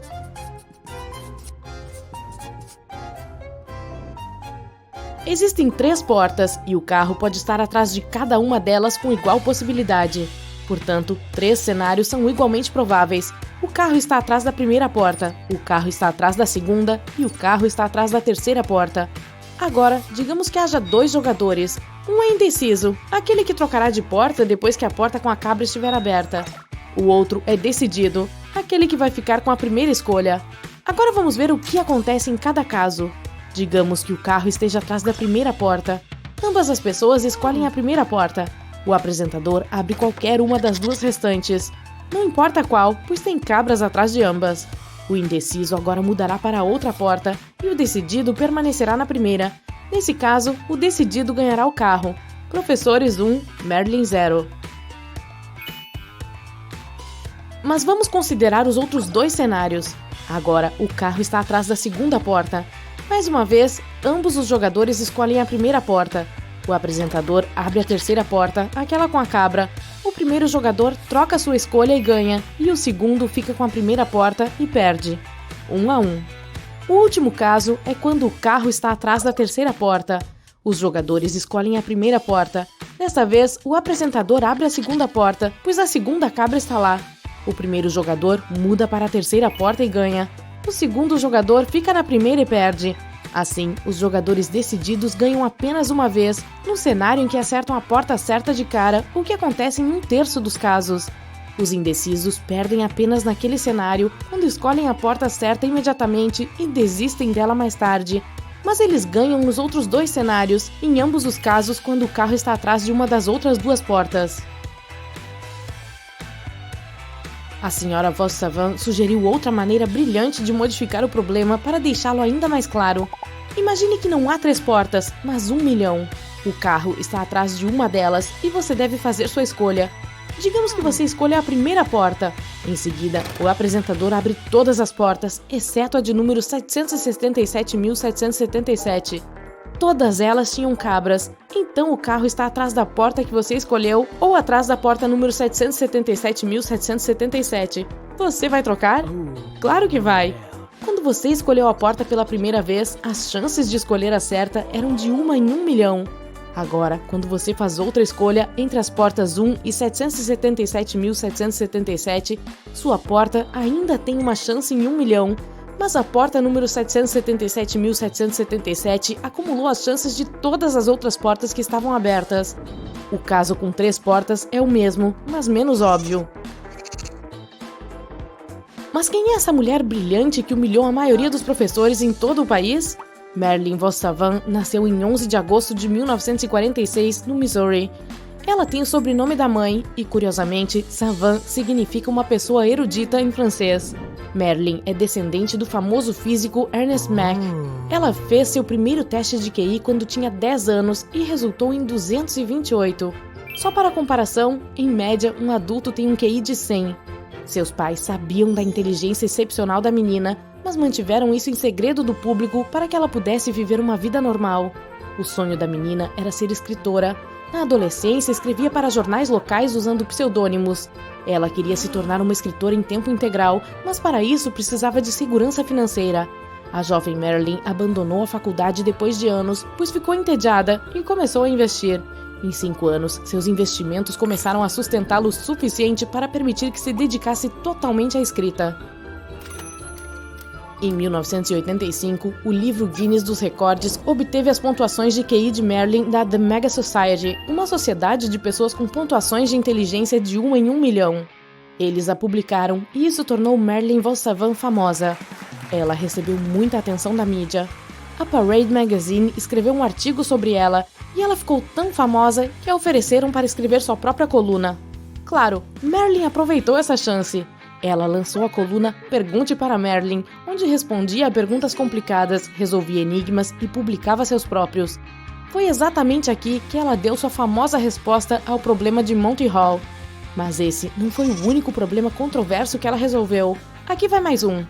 Existem 3 portas e o carro pode estar atrás de cada uma delas com igual possibilidade. Portanto, 3 cenários são igualmente prováveis. O carro está atrás da primeira porta, o carro está atrás da segunda e o carro está atrás da terceira porta. Agora, digamos que haja 2 jogadores. Um é indeciso, aquele que trocará de porta depois que a porta com a cabra estiver aberta. O outro é decidido, aquele que vai ficar com a primeira escolha. Agora vamos ver o que acontece em cada caso. Digamos que o carro esteja atrás da primeira porta. Ambas as pessoas escolhem a primeira porta. O apresentador abre qualquer uma das 2 restantes. Não importa qual, pois tem cabras atrás de ambas. O indeciso agora mudará para a outra porta e o decidido permanecerá na primeira. Nesse caso, o decidido ganhará o carro. Professores 1, Marilyn 0. Mas vamos considerar os outros 2 cenários. Agora, o carro está atrás da segunda porta. Mais uma vez, ambos os jogadores escolhem a primeira porta. O apresentador abre a terceira porta, aquela com a cabra. O primeiro jogador troca sua escolha e ganha, e o segundo fica com a primeira porta e perde. 1-1. O último caso é quando o carro está atrás da terceira porta. Os jogadores escolhem a primeira porta. Desta vez, o apresentador abre a segunda porta, pois a segunda cabra está lá. O primeiro jogador muda para a terceira porta e ganha. O segundo jogador fica na primeira e perde. Assim, os jogadores decididos ganham apenas uma vez, no cenário em que acertam a porta certa de cara, o que acontece em 1/3 dos casos. Os indecisos perdem apenas naquele cenário, quando escolhem a porta certa imediatamente e desistem dela mais tarde. Mas eles ganham nos outros 2 cenários, em ambos os casos quando o carro está atrás de uma das outras 2 portas. A senhora Vos Savant sugeriu outra maneira brilhante de modificar o problema para deixá-lo ainda mais claro. Imagine que não há 3 portas, mas 1 milhão. O carro está atrás de uma delas e você deve fazer sua escolha. Digamos que você escolha a primeira porta. Em seguida, o apresentador abre todas as portas, exceto a de número 777.777. Todas elas tinham cabras, então o carro está atrás da porta que você escolheu ou atrás da porta número 777.777. Você vai trocar? Claro que vai! Quando você escolheu a porta pela primeira vez, as chances de escolher a certa eram de 1 em 1 milhão. Agora, quando você faz outra escolha entre as portas 1 e 777.777, sua porta ainda tem uma chance em 1 milhão. Mas a porta número 777.777 acumulou as chances de todas as outras portas que estavam abertas. O caso com 3 portas é o mesmo, mas menos óbvio. Mas quem é essa mulher brilhante que humilhou a maioria dos professores em todo o país? Marilyn Vos Savant nasceu em 11 de agosto de 1946, no Missouri. Ela tem o sobrenome da mãe e, curiosamente, Savant significa uma pessoa erudita em francês. Marilyn é descendente do famoso físico Ernest Mach. Ela fez seu primeiro teste de QI quando tinha 10 anos e resultou em 228. Só para comparação, em média, um adulto tem um QI de 100. Seus pais sabiam da inteligência excepcional da menina, mas mantiveram isso em segredo do público para que ela pudesse viver uma vida normal. O sonho da menina era ser escritora. Na adolescência, escrevia para jornais locais usando pseudônimos. Ela queria se tornar uma escritora em tempo integral, mas para isso precisava de segurança financeira. A jovem Marilyn abandonou a faculdade depois de anos, pois ficou entediada e começou a investir. Em 5 anos, seus investimentos começaram a sustentá-lo o suficiente para permitir que se dedicasse totalmente à escrita. Em 1985, o livro Guinness dos Recordes obteve as pontuações de QI de Marilyn da The Mega Society, uma sociedade de pessoas com pontuações de inteligência de 1 em 1 milhão. Eles a publicaram e isso tornou Marilyn von Savant famosa. Ela recebeu muita atenção da mídia. A Parade Magazine escreveu um artigo sobre ela e ela ficou tão famosa que a ofereceram para escrever sua própria coluna. Claro, Marilyn aproveitou essa chance. Ela lançou a coluna Pergunte para Marilyn, onde respondia a perguntas complicadas, resolvia enigmas e publicava seus próprios. Foi exatamente aqui que ela deu sua famosa resposta ao problema de Monty Hall. Mas esse não foi o único problema controverso que ela resolveu. Aqui vai mais um.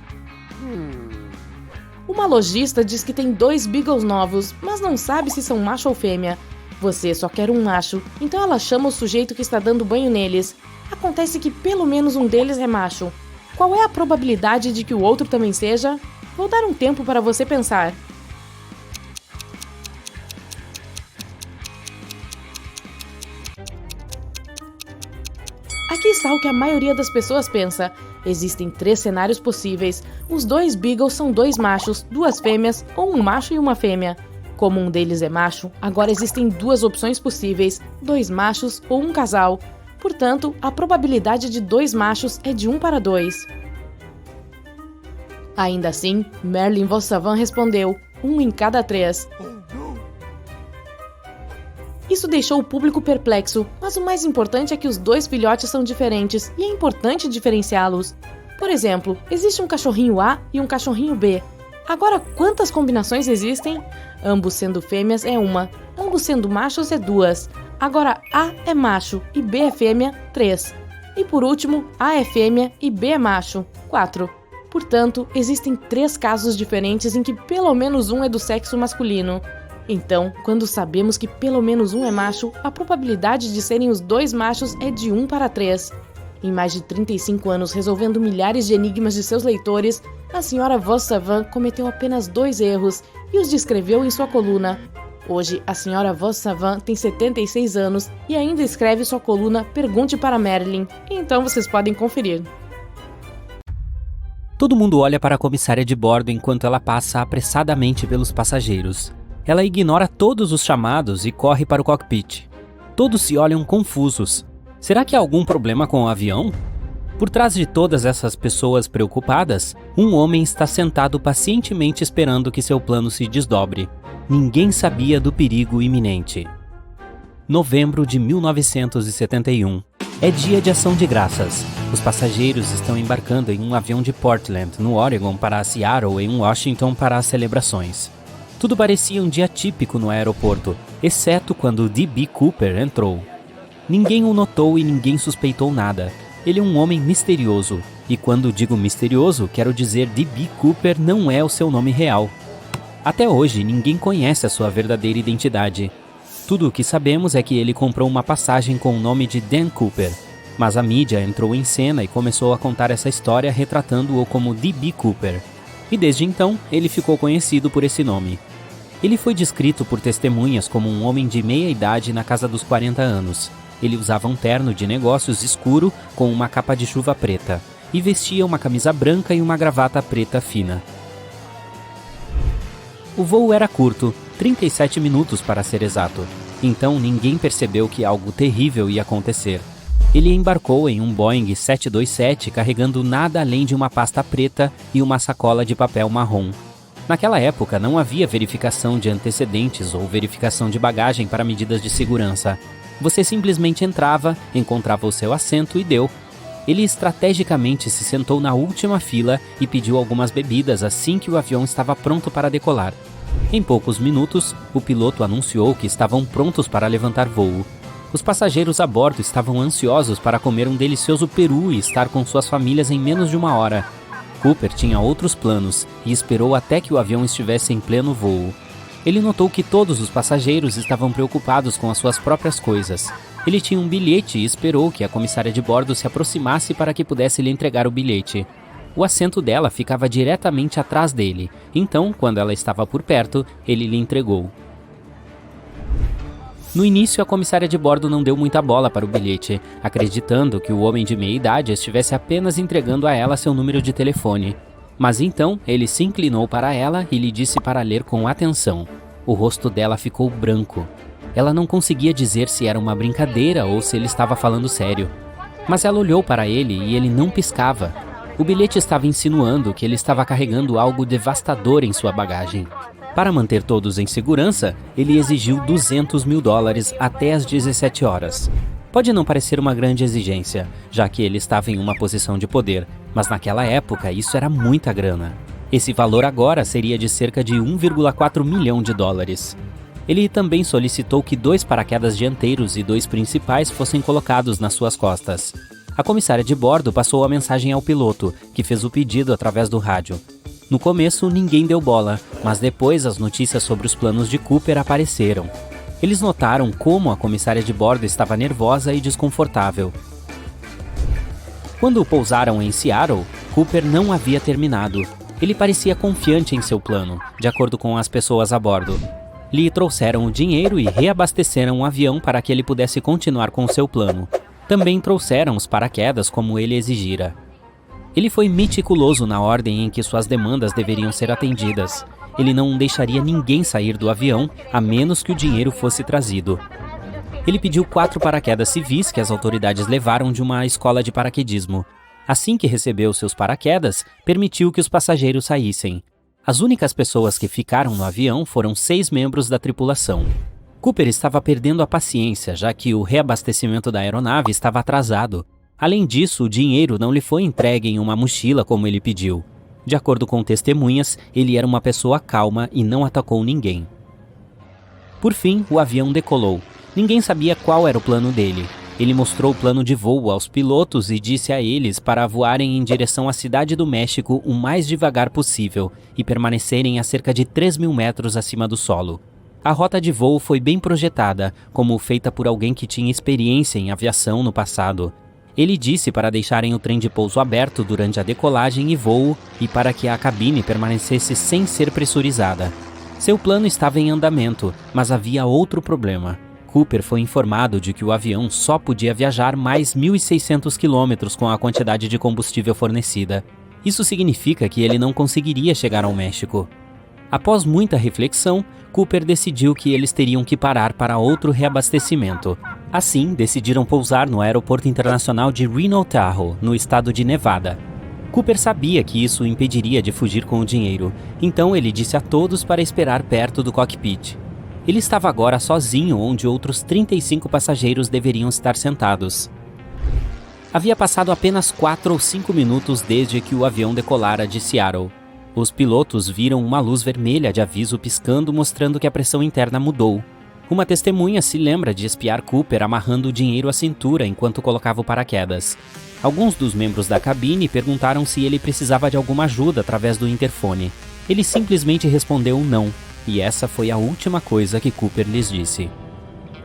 Uma lojista diz que tem 2 Beagles novos, mas não sabe se são macho ou fêmea. Você só quer um macho, então ela chama o sujeito que está dando banho neles. Acontece que pelo menos um deles é macho. Qual é a probabilidade de que o outro também seja? Vou dar um tempo para você pensar. Aqui está o que a maioria das pessoas pensa. Existem 3 cenários possíveis. Os 2 Beagles são 2 machos, 2 fêmeas ou um macho e uma fêmea. Como um deles é macho, agora existem 2 opções possíveis, 2 machos ou um casal. Portanto, a probabilidade de 2 machos é de 1 para 2. Ainda assim, Marilyn von Savant respondeu, 1 em cada 3. Isso deixou o público perplexo, mas o mais importante é que os 2 filhotes são diferentes e é importante diferenciá-los. Por exemplo, existe um cachorrinho A e um cachorrinho B. Agora, quantas combinações existem? Ambos sendo fêmeas é 1, ambos sendo machos é 2. Agora, A é macho e B é fêmea, 3. E por último, A é fêmea e B é macho, 4. Portanto, existem 3 casos diferentes em que pelo menos um é do sexo masculino. Então, quando sabemos que pelo menos um é macho, a probabilidade de serem os 2 machos é de 1 para 3. Em mais de 35 anos resolvendo milhares de enigmas de seus leitores, a Sra. von Savant cometeu apenas 2 erros e os descreveu em sua coluna. Hoje, a Sra. von Savant tem 76 anos e ainda escreve sua coluna Pergunte para Marilyn, então vocês podem conferir. Todo mundo olha para a comissária de bordo enquanto ela passa apressadamente pelos passageiros. Ela ignora todos os chamados e corre para o cockpit. Todos se olham confusos. Será que há algum problema com o avião? Por trás de todas essas pessoas preocupadas, um homem está sentado pacientemente esperando que seu plano se desdobre. Ninguém sabia do perigo iminente. Novembro de 1971. É dia de ação de graças. Os passageiros estão embarcando em um avião de Portland, no Oregon, para Seattle, em Washington, para as celebrações. Tudo parecia um dia típico no aeroporto, exceto quando D.B. Cooper entrou. Ninguém o notou e ninguém suspeitou nada. Ele é um homem misterioso, e quando digo misterioso, quero dizer D.B. Cooper não é o seu nome real. Até hoje, ninguém conhece a sua verdadeira identidade. Tudo o que sabemos é que ele comprou uma passagem com o nome de Dan Cooper, mas a mídia entrou em cena e começou a contar essa história retratando-o como D.B. Cooper. E desde então, ele ficou conhecido por esse nome. Ele foi descrito por testemunhas como um homem de meia idade na casa dos 40 anos. Ele usava um terno de negócios escuro com uma capa de chuva preta e vestia uma camisa branca e uma gravata preta fina. O voo era curto, 37 minutos para ser exato, então ninguém percebeu que algo terrível ia acontecer. Ele embarcou em um Boeing 727 carregando nada além de uma pasta preta e uma sacola de papel marrom. Naquela época não havia verificação de antecedentes ou verificação de bagagem para medidas de segurança. Você simplesmente entrava, encontrava o seu assento e deu. Ele estrategicamente se sentou na última fila e pediu algumas bebidas assim que o avião estava pronto para decolar. Em poucos minutos, o piloto anunciou que estavam prontos para levantar voo. Os passageiros a bordo estavam ansiosos para comer um delicioso peru e estar com suas famílias em menos de 1 hora. Cooper tinha outros planos e esperou até que o avião estivesse em pleno voo. Ele notou que todos os passageiros estavam preocupados com as suas próprias coisas. Ele tinha um bilhete e esperou que a comissária de bordo se aproximasse para que pudesse lhe entregar o bilhete. O assento dela ficava diretamente atrás dele, então, quando ela estava por perto, ele lhe entregou. No início, a comissária de bordo não deu muita bola para o bilhete, acreditando que o homem de meia-idade estivesse apenas entregando a ela seu número de telefone. Mas então, ele se inclinou para ela e lhe disse para ler com atenção. O rosto dela ficou branco. Ela não conseguia dizer se era uma brincadeira ou se ele estava falando sério. Mas ela olhou para ele e ele não piscava. O bilhete estava insinuando que ele estava carregando algo devastador em sua bagagem. Para manter todos em segurança, ele exigiu $200 mil até às 17 horas. Pode não parecer uma grande exigência, já que ele estava em uma posição de poder, mas naquela época isso era muita grana. Esse valor agora seria de cerca de $1,4 milhão. Ele também solicitou que 2 paraquedas dianteiros e 2 principais fossem colocados nas suas costas. A comissária de bordo passou a mensagem ao piloto, que fez o pedido através do rádio. No começo, ninguém deu bola, mas depois as notícias sobre os planos de Cooper apareceram. Eles notaram como a comissária de bordo estava nervosa e desconfortável. Quando pousaram em Seattle, Cooper não havia terminado. Ele parecia confiante em seu plano, de acordo com as pessoas a bordo. Lhe trouxeram o dinheiro e reabasteceram o avião para que ele pudesse continuar com seu plano. Também trouxeram os paraquedas como ele exigira. Ele foi meticuloso na ordem em que suas demandas deveriam ser atendidas. Ele não deixaria ninguém sair do avião, a menos que o dinheiro fosse trazido. Ele pediu 4 paraquedas civis que as autoridades levaram de uma escola de paraquedismo. Assim que recebeu seus paraquedas, permitiu que os passageiros saíssem. As únicas pessoas que ficaram no avião foram 6 membros da tripulação. Cooper estava perdendo a paciência, já que o reabastecimento da aeronave estava atrasado. Além disso, o dinheiro não lhe foi entregue em uma mochila como ele pediu. De acordo com testemunhas, ele era uma pessoa calma e não atacou ninguém. Por fim, o avião decolou. Ninguém sabia qual era o plano dele. Ele mostrou o plano de voo aos pilotos e disse a eles para voarem em direção à cidade do México o mais devagar possível e permanecerem a cerca de 3.000 metros acima do solo. A rota de voo foi bem projetada, como feita por alguém que tinha experiência em aviação no passado. Ele disse para deixarem o trem de pouso aberto durante a decolagem e voo e para que a cabine permanecesse sem ser pressurizada. Seu plano estava em andamento, mas havia outro problema. Cooper foi informado de que o avião só podia viajar mais 1.600 quilômetros com a quantidade de combustível fornecida. Isso significa que ele não conseguiria chegar ao México. Após muita reflexão, Cooper decidiu que eles teriam que parar para outro reabastecimento. Assim, decidiram pousar no Aeroporto Internacional de Reno-Tahoe, no estado de Nevada. Cooper sabia que isso o impediria de fugir com o dinheiro, então ele disse a todos para esperar perto do cockpit. Ele estava agora sozinho, onde outros 35 passageiros deveriam estar sentados. Havia passado apenas 4 ou 5 minutos desde que o avião decolara de Seattle. Os pilotos viram uma luz vermelha de aviso piscando, mostrando que a pressão interna mudou. Uma testemunha se lembra de espiar Cooper amarrando o dinheiro à cintura enquanto colocava o paraquedas. Alguns dos membros da cabine perguntaram se ele precisava de alguma ajuda através do interfone. Ele simplesmente respondeu não, e essa foi a última coisa que Cooper lhes disse.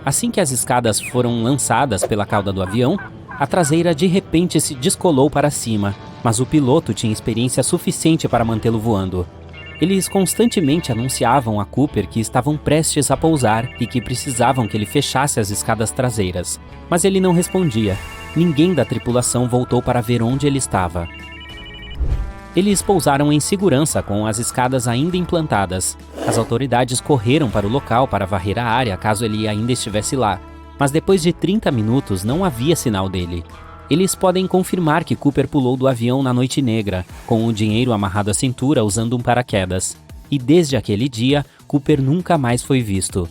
Assim que as escadas foram lançadas pela cauda do avião, a traseira de repente se descolou para cima, mas o piloto tinha experiência suficiente para mantê-lo voando. Eles constantemente anunciavam a Cooper que estavam prestes a pousar e que precisavam que ele fechasse as escadas traseiras, mas ele não respondia. Ninguém da tripulação voltou para ver onde ele estava. Eles pousaram em segurança com as escadas ainda implantadas. As autoridades correram para o local para varrer a área caso ele ainda estivesse lá, mas depois de 30 minutos não havia sinal dele. Eles podem confirmar que Cooper pulou do avião na noite negra, com o dinheiro amarrado à cintura usando um paraquedas. E desde aquele dia, Cooper nunca mais foi visto.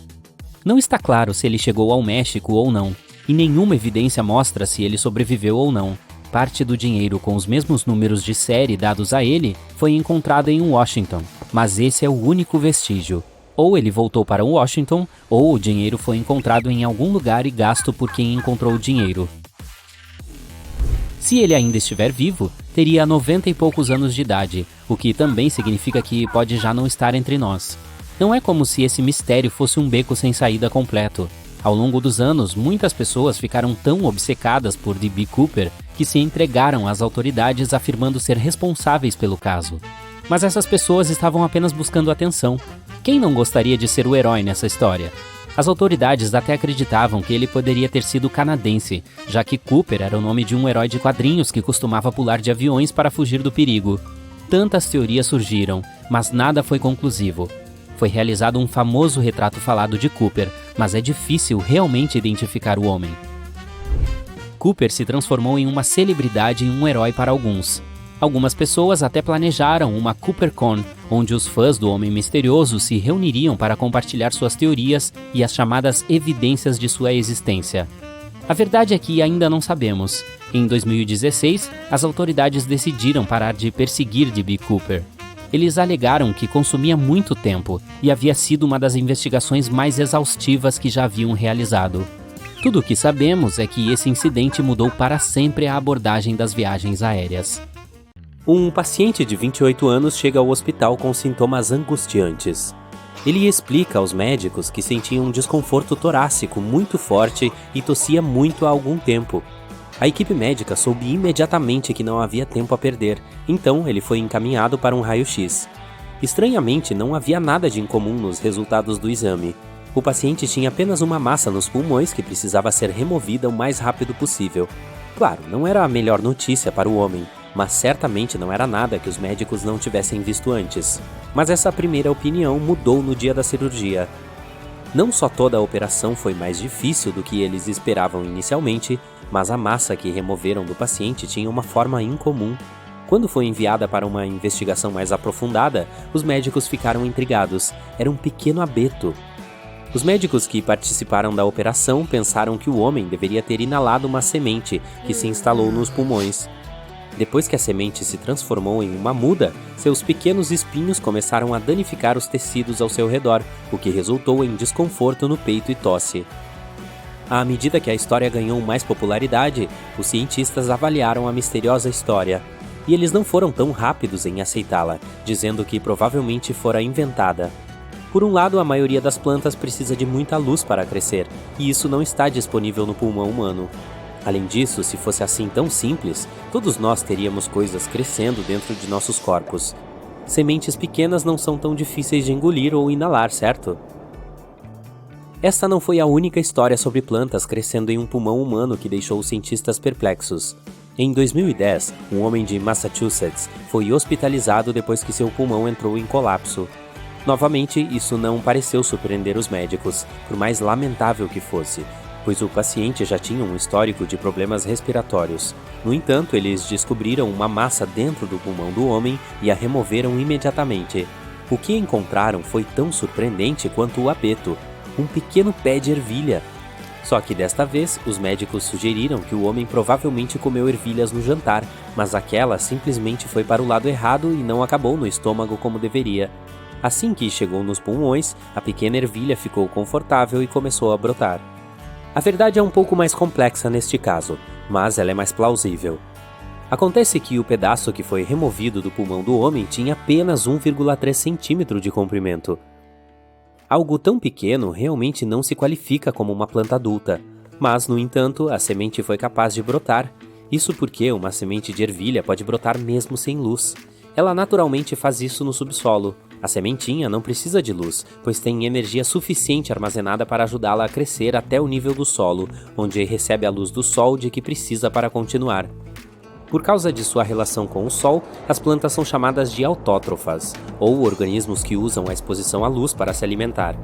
Não está claro se ele chegou ao México ou não, e nenhuma evidência mostra se ele sobreviveu ou não. Parte do dinheiro com os mesmos números de série dados a ele foi encontrada em Washington, mas esse é o único vestígio. Ou ele voltou para Washington, ou o dinheiro foi encontrado em algum lugar e gasto por quem encontrou o dinheiro. Se ele ainda estiver vivo, teria 90 e poucos anos de idade, o que também significa que pode já não estar entre nós. Não é como se esse mistério fosse um beco sem saída completo. Ao longo dos anos, muitas pessoas ficaram tão obcecadas por D.B. Cooper que se entregaram às autoridades afirmando ser responsáveis pelo caso. Mas essas pessoas estavam apenas buscando atenção. Quem não gostaria de ser o herói nessa história? As autoridades até acreditavam que ele poderia ter sido canadense, já que Cooper era o nome de um herói de quadrinhos que costumava pular de aviões para fugir do perigo. Tantas teorias surgiram, mas nada foi conclusivo. Foi realizado um famoso retrato falado de Cooper, mas é difícil realmente identificar o homem. Cooper se transformou em uma celebridade e um herói para alguns. Algumas pessoas até planejaram uma CooperCon, onde os fãs do Homem Misterioso se reuniriam para compartilhar suas teorias e as chamadas evidências de sua existência. A verdade é que ainda não sabemos. Em 2016, as autoridades decidiram parar de perseguir D.B. Cooper. Eles alegaram que consumia muito tempo e havia sido uma das investigações mais exaustivas que já haviam realizado. Tudo o que sabemos é que esse incidente mudou para sempre a abordagem das viagens aéreas. Um paciente de 28 anos chega ao hospital com sintomas angustiantes. Ele explica aos médicos que sentia um desconforto torácico muito forte e tossia muito há algum tempo. A equipe médica soube imediatamente que não havia tempo a perder, então ele foi encaminhado para um raio-x. Estranhamente, não havia nada de incomum nos resultados do exame. O paciente tinha apenas uma massa nos pulmões que precisava ser removida o mais rápido possível. Claro, não era a melhor notícia para o homem, mas certamente não era nada que os médicos não tivessem visto antes. Mas essa primeira opinião mudou no dia da cirurgia. Não só toda a operação foi mais difícil do que eles esperavam inicialmente, mas a massa que removeram do paciente tinha uma forma incomum. Quando foi enviada para uma investigação mais aprofundada, os médicos ficaram intrigados. Era um pequeno abeto. Os médicos que participaram da operação pensaram que o homem deveria ter inalado uma semente que se instalou nos pulmões. Depois que a semente se transformou em uma muda, seus pequenos espinhos começaram a danificar os tecidos ao seu redor, o que resultou em desconforto no peito e tosse. À medida que a história ganhou mais popularidade, os cientistas avaliaram a misteriosa história. E eles não foram tão rápidos em aceitá-la, dizendo que provavelmente fora inventada. Por um lado, a maioria das plantas precisa de muita luz para crescer, e isso não está disponível no pulmão humano. Além disso, se fosse assim tão simples, todos nós teríamos coisas crescendo dentro de nossos corpos. Sementes pequenas não são tão difíceis de engolir ou inalar, certo? Esta não foi a única história sobre plantas crescendo em um pulmão humano que deixou os cientistas perplexos. Em 2010, um homem de Massachusetts foi hospitalizado depois que seu pulmão entrou em colapso. Novamente, isso não pareceu surpreender os médicos, por mais lamentável que fosse, pois o paciente já tinha um histórico de problemas respiratórios. No entanto, eles descobriram uma massa dentro do pulmão do homem e a removeram imediatamente. O que encontraram foi tão surpreendente quanto o abeto, um pequeno pé de ervilha. Só que desta vez, os médicos sugeriram que o homem provavelmente comeu ervilhas no jantar, mas aquela simplesmente foi para o lado errado e não acabou no estômago como deveria. Assim que chegou nos pulmões, a pequena ervilha ficou confortável e começou a brotar. A verdade é um pouco mais complexa neste caso, mas ela é mais plausível. Acontece que o pedaço que foi removido do pulmão do homem tinha apenas 1,3 centímetro de comprimento. Algo tão pequeno realmente não se qualifica como uma planta adulta, mas, no entanto, a semente foi capaz de brotar. Isso porque uma semente de ervilha pode brotar mesmo sem luz. Ela naturalmente faz isso no subsolo. A sementinha não precisa de luz, pois tem energia suficiente armazenada para ajudá-la a crescer até o nível do solo, onde recebe a luz do sol de que precisa para continuar. Por causa de sua relação com o sol, as plantas são chamadas de autótrofas, ou organismos que usam a exposição à luz para se alimentar.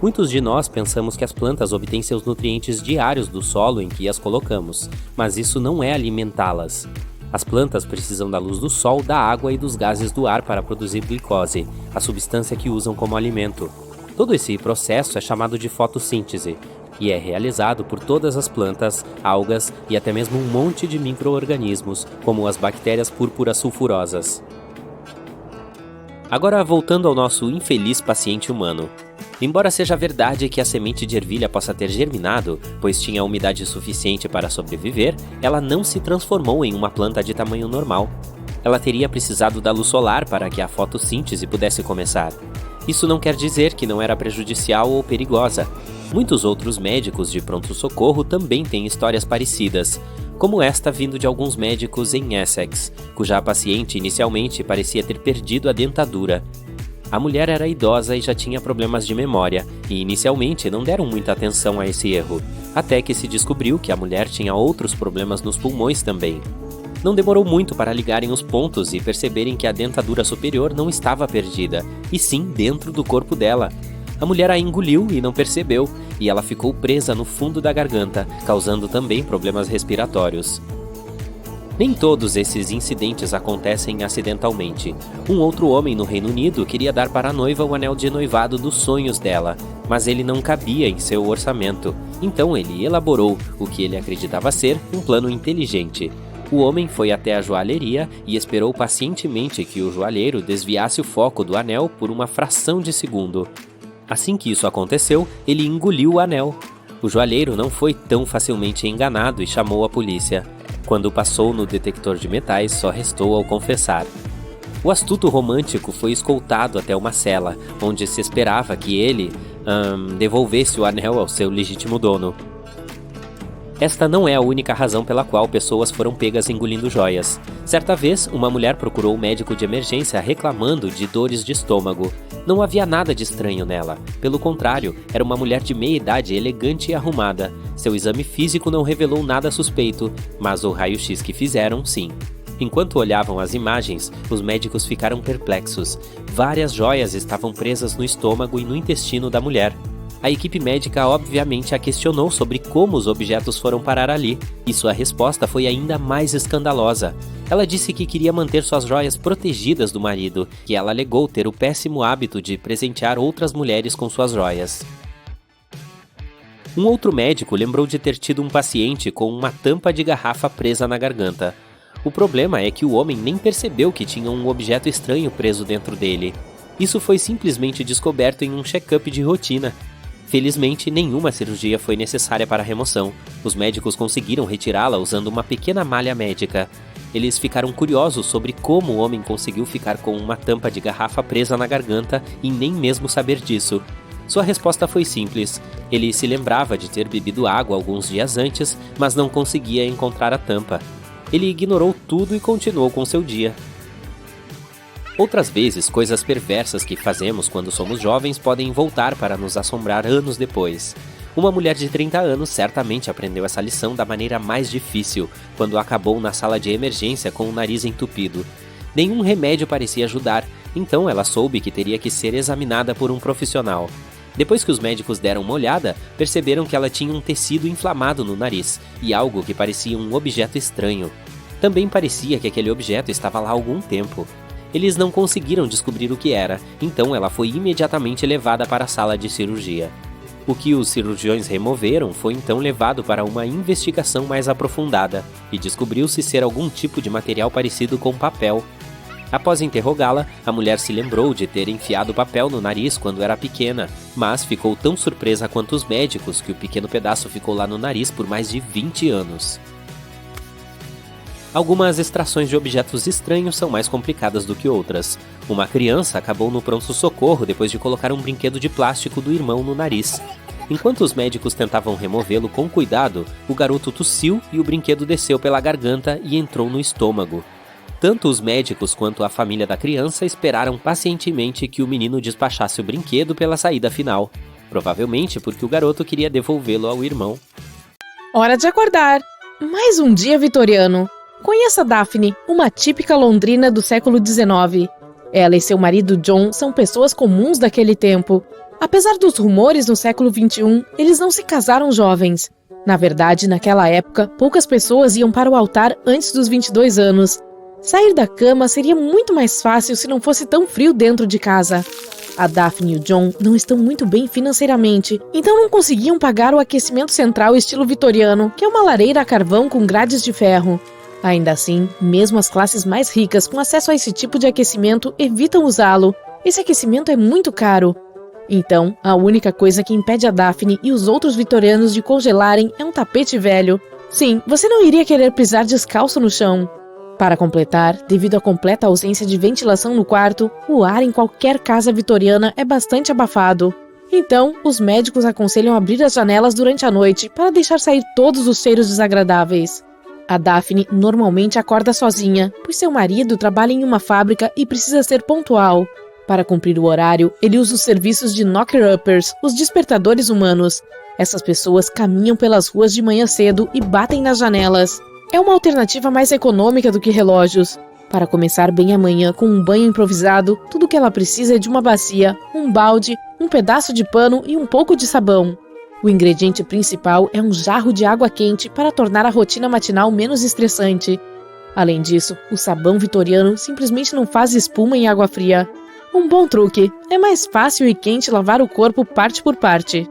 Muitos de nós pensamos que as plantas obtêm seus nutrientes diários do solo em que as colocamos, mas isso não é alimentá-las. As plantas precisam da luz do sol, da água e dos gases do ar para produzir glicose, a substância que usam como alimento. Todo esse processo é chamado de fotossíntese, e é realizado por todas as plantas, algas e até mesmo um monte de micro-organismos, como as bactérias púrpuras sulfurosas. Agora voltando ao nosso infeliz paciente humano. Embora seja verdade que a semente de ervilha possa ter germinado, pois tinha umidade suficiente para sobreviver, ela não se transformou em uma planta de tamanho normal. Ela teria precisado da luz solar para que a fotossíntese pudesse começar. Isso não quer dizer que não era prejudicial ou perigosa. Muitos outros médicos de pronto-socorro também têm histórias parecidas, como esta vindo de alguns médicos em Essex, cuja paciente inicialmente parecia ter perdido a dentadura. A mulher era idosa e já tinha problemas de memória, e inicialmente não deram muita atenção a esse erro, até que se descobriu que a mulher tinha outros problemas nos pulmões também. Não demorou muito para ligarem os pontos e perceberem que a dentadura superior não estava perdida, e sim dentro do corpo dela. A mulher a engoliu e não percebeu, e ela ficou presa no fundo da garganta, causando também problemas respiratórios. Nem todos esses incidentes acontecem acidentalmente. Um outro homem no Reino Unido queria dar para a noiva o anel de noivado dos sonhos dela, mas ele não cabia em seu orçamento. Então ele elaborou o que ele acreditava ser um plano inteligente. O homem foi até a joalheria e esperou pacientemente que o joalheiro desviasse o foco do anel por uma fração de segundo. Assim que isso aconteceu, ele engoliu o anel. O joalheiro não foi tão facilmente enganado e chamou a polícia. Quando passou no detector de metais, só restou ao confessar. O astuto romântico foi escoltado até uma cela, onde se esperava que ele devolvesse o anel ao seu legítimo dono. Esta não é a única razão pela qual pessoas foram pegas engolindo joias. Certa vez, uma mulher procurou o médico de emergência reclamando de dores de estômago. Não havia nada de estranho nela. Pelo contrário, era uma mulher de meia idade, elegante e arrumada. Seu exame físico não revelou nada suspeito, mas o raio-x que fizeram, sim. Enquanto olhavam as imagens, os médicos ficaram perplexos. Várias joias estavam presas no estômago e no intestino da mulher. A equipe médica obviamente a questionou sobre como os objetos foram parar ali, e sua resposta foi ainda mais escandalosa. Ela disse que queria manter suas joias protegidas do marido, que ela alegou ter o péssimo hábito de presentear outras mulheres com suas joias. Um outro médico lembrou de ter tido um paciente com uma tampa de garrafa presa na garganta. O problema é que o homem nem percebeu que tinha um objeto estranho preso dentro dele. Isso foi simplesmente descoberto em um check-up de rotina. Felizmente, nenhuma cirurgia foi necessária para a remoção. Os médicos conseguiram retirá-la usando uma pequena malha médica. Eles ficaram curiosos sobre como o homem conseguiu ficar com uma tampa de garrafa presa na garganta e nem mesmo saber disso. Sua resposta foi simples. Ele se lembrava de ter bebido água alguns dias antes, mas não conseguia encontrar a tampa. Ele ignorou tudo e continuou com seu dia. Outras vezes, coisas perversas que fazemos quando somos jovens podem voltar para nos assombrar anos depois. Uma mulher de 30 anos certamente aprendeu essa lição da maneira mais difícil, quando acabou na sala de emergência com o nariz entupido. Nenhum remédio parecia ajudar, então ela soube que teria que ser examinada por um profissional. Depois que os médicos deram uma olhada, perceberam que ela tinha um tecido inflamado no nariz e algo que parecia um objeto estranho. Também parecia que aquele objeto estava lá há algum tempo. Eles não conseguiram descobrir o que era, então ela foi imediatamente levada para a sala de cirurgia. O que os cirurgiões removeram foi então levado para uma investigação mais aprofundada, e descobriu-se ser algum tipo de material parecido com papel. Após interrogá-la, a mulher se lembrou de ter enfiado papel no nariz quando era pequena, mas ficou tão surpresa quanto os médicos que o pequeno pedaço ficou lá no nariz por mais de 20 anos. Algumas extrações de objetos estranhos são mais complicadas do que outras. Uma criança acabou no pronto-socorro depois de colocar um brinquedo de plástico do irmão no nariz. Enquanto os médicos tentavam removê-lo com cuidado, o garoto tossiu e o brinquedo desceu pela garganta e entrou no estômago. Tanto os médicos quanto a família da criança esperaram pacientemente que o menino despachasse o brinquedo pela saída final. Provavelmente porque o garoto queria devolvê-lo ao irmão. Hora de acordar! Mais um dia vitoriano. Conheça Daphne, uma típica londrina do século XIX. Ela e seu marido John são pessoas comuns daquele tempo. Apesar dos rumores no século XXI, eles não se casaram jovens. Na verdade, naquela época, poucas pessoas iam para o altar antes dos 22 anos. Sair da cama seria muito mais fácil se não fosse tão frio dentro de casa. A Daphne e o John não estão muito bem financeiramente, então não conseguiam pagar o aquecimento central estilo vitoriano, que é uma lareira a carvão com grades de ferro. Ainda assim, mesmo as classes mais ricas com acesso a esse tipo de aquecimento evitam usá-lo. Esse aquecimento é muito caro. Então, a única coisa que impede a Daphne e os outros vitorianos de congelarem é um tapete velho. Sim, você não iria querer pisar descalço no chão. Para completar, devido à completa ausência de ventilação no quarto, o ar em qualquer casa vitoriana é bastante abafado. Então, os médicos aconselham abrir as janelas durante a noite para deixar sair todos os cheiros desagradáveis. A Daphne normalmente acorda sozinha, pois seu marido trabalha em uma fábrica e precisa ser pontual. Para cumprir o horário, ele usa os serviços de knocker-uppers, os despertadores humanos. Essas pessoas caminham pelas ruas de manhã cedo e batem nas janelas. É uma alternativa mais econômica do que relógios. Para começar bem amanhã com um banho improvisado, tudo o que ela precisa é de uma bacia, um balde, um pedaço de pano e um pouco de sabão. O ingrediente principal é um jarro de água quente para tornar a rotina matinal menos estressante. Além disso, o sabão vitoriano simplesmente não faz espuma em água fria. Um bom truque, é mais fácil e quente lavar o corpo parte por parte.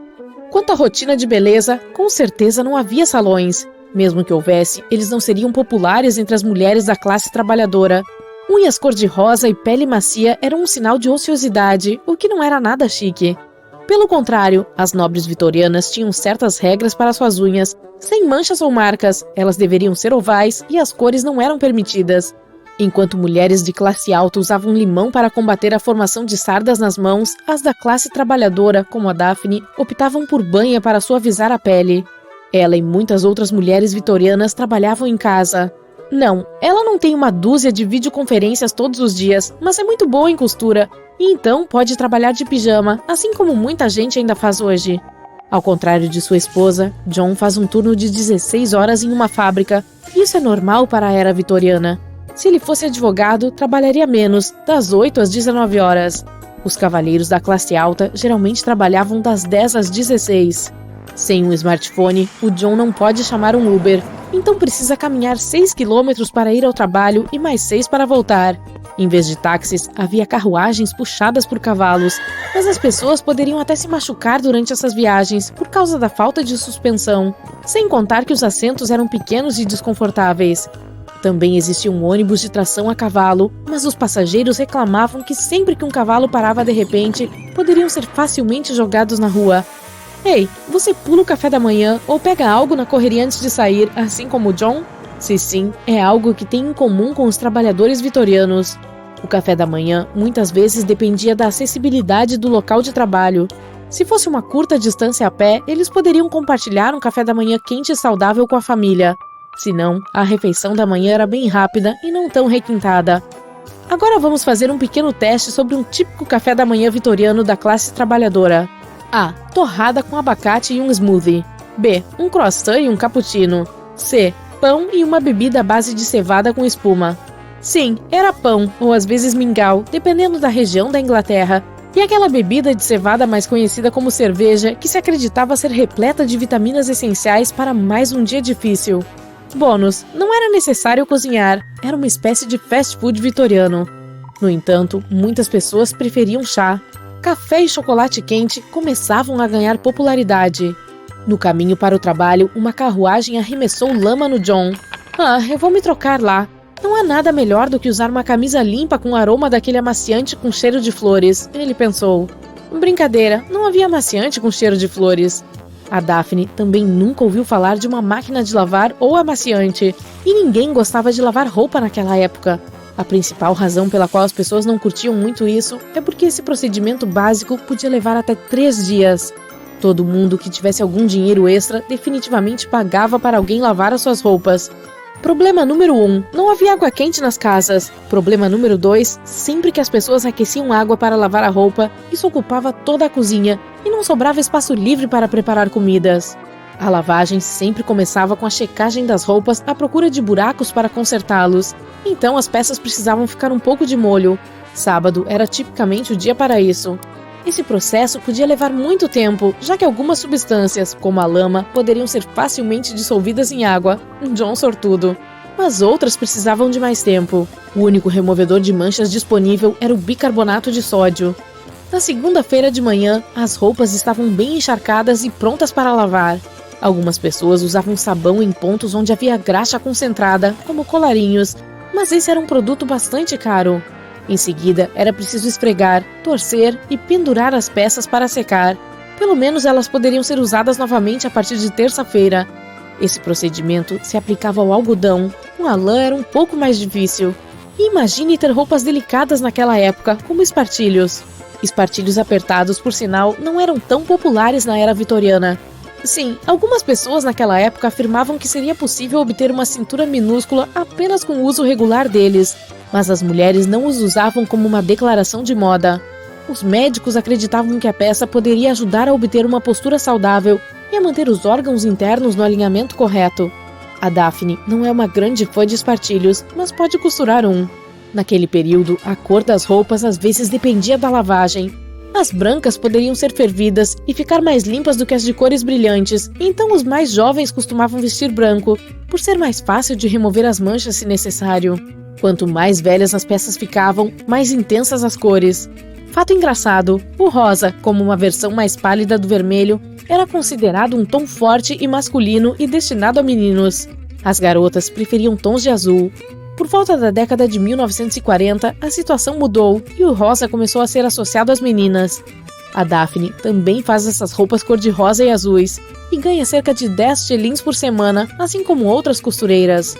Quanto à rotina de beleza, com certeza não havia salões. Mesmo que houvesse, eles não seriam populares entre as mulheres da classe trabalhadora. Unhas cor-de-rosa e pele macia eram um sinal de ociosidade, o que não era nada chique. Pelo contrário, as nobres vitorianas tinham certas regras para suas unhas. Sem manchas ou marcas, elas deveriam ser ovais e as cores não eram permitidas. Enquanto mulheres de classe alta usavam limão para combater a formação de sardas nas mãos, as da classe trabalhadora, como a Daphne, optavam por banha para suavizar a pele. Ela e muitas outras mulheres vitorianas trabalhavam em casa. Não, ela não tem uma dúzia de videoconferências todos os dias, mas é muito boa em costura, e então pode trabalhar de pijama, assim como muita gente ainda faz hoje. Ao contrário de sua esposa, John faz um turno de 16 horas em uma fábrica, e isso é normal para a era vitoriana. Se ele fosse advogado, trabalharia menos, das 8 às 19 horas. Os cavalheiros da classe alta geralmente trabalhavam das 10 às 16. Sem um smartphone, o John não pode chamar um Uber, então precisa caminhar 6 quilômetros para ir ao trabalho e mais 6 para voltar. Em vez de táxis, havia carruagens puxadas por cavalos, mas as pessoas poderiam até se machucar durante essas viagens por causa da falta de suspensão, sem contar que os assentos eram pequenos e desconfortáveis. Também existia um ônibus de tração a cavalo, mas os passageiros reclamavam que sempre que um cavalo parava de repente, poderiam ser facilmente jogados na rua. Ei, você pula o café da manhã ou pega algo na correria antes de sair, assim como o John? Se sim, é algo que tem em comum com os trabalhadores vitorianos. O café da manhã muitas vezes dependia da acessibilidade do local de trabalho. Se fosse uma curta distância a pé, eles poderiam compartilhar um café da manhã quente e saudável com a família. Se não, a refeição da manhã era bem rápida e não tão requintada. Agora vamos fazer um pequeno teste sobre um típico café da manhã vitoriano da classe trabalhadora. A. Torrada com abacate e um smoothie. B. Um croissant e um cappuccino. C. Pão e uma bebida à base de cevada com espuma. Sim, era pão, ou às vezes mingau, dependendo da região da Inglaterra, e aquela bebida de cevada mais conhecida como cerveja, que se acreditava ser repleta de vitaminas essenciais para mais um dia difícil. Bônus, não era necessário cozinhar, era uma espécie de fast food vitoriano. No entanto, muitas pessoas preferiam chá. Café e chocolate quente começavam a ganhar popularidade. No caminho para o trabalho, uma carruagem arremessou lama no John. Ah, eu vou me trocar lá. Não há nada melhor do que usar uma camisa limpa com o aroma daquele amaciante com cheiro de flores, ele pensou. Brincadeira, não havia amaciante com cheiro de flores. A Daphne também nunca ouviu falar de uma máquina de lavar ou amaciante, e ninguém gostava de lavar roupa naquela época. A principal razão pela qual as pessoas não curtiam muito isso é porque esse procedimento básico podia levar até 3 dias. Todo mundo que tivesse algum dinheiro extra definitivamente pagava para alguém lavar as suas roupas. Problema número 1. Não havia água quente nas casas. Problema número 2. Sempre que as pessoas aqueciam água para lavar a roupa, isso ocupava toda a cozinha e não sobrava espaço livre para preparar comidas. A lavagem sempre começava com a checagem das roupas à procura de buracos para consertá-los. Então as peças precisavam ficar um pouco de molho. Sábado era tipicamente o dia para isso. Esse processo podia levar muito tempo, já que algumas substâncias, como a lama, poderiam ser facilmente dissolvidas em água, John sortudo. Mas outras precisavam de mais tempo. O único removedor de manchas disponível era o bicarbonato de sódio. Na segunda-feira de manhã, as roupas estavam bem encharcadas e prontas para lavar. Algumas pessoas usavam sabão em pontos onde havia graxa concentrada, como colarinhos, mas esse era um produto bastante caro. Em seguida, era preciso esfregar, torcer e pendurar as peças para secar. Pelo menos elas poderiam ser usadas novamente a partir de terça-feira. Esse procedimento se aplicava ao algodão. Com a lã era um pouco mais difícil. E imagine ter roupas delicadas naquela época, como espartilhos. Espartilhos apertados, por sinal, não eram tão populares na era vitoriana. Sim, algumas pessoas naquela época afirmavam que seria possível obter uma cintura minúscula apenas com o uso regular deles, mas as mulheres não os usavam como uma declaração de moda. Os médicos acreditavam que a peça poderia ajudar a obter uma postura saudável e a manter os órgãos internos no alinhamento correto. A Daphne não é uma grande fã de espartilhos, mas pode costurar um. Naquele período, a cor das roupas às vezes dependia da lavagem. As brancas poderiam ser fervidas e ficar mais limpas do que as de cores brilhantes, então os mais jovens costumavam vestir branco, por ser mais fácil de remover as manchas se necessário. Quanto mais velhas as peças ficavam, mais intensas as cores. Fato engraçado, o rosa, como uma versão mais pálida do vermelho, era considerado um tom forte e masculino e destinado a meninos. As garotas preferiam tons de azul. Por volta da década de 1940, a situação mudou e o rosa começou a ser associado às meninas. A Daphne também faz essas roupas cor-de-rosa e azuis e ganha cerca de 10 shillings por semana, assim como outras costureiras.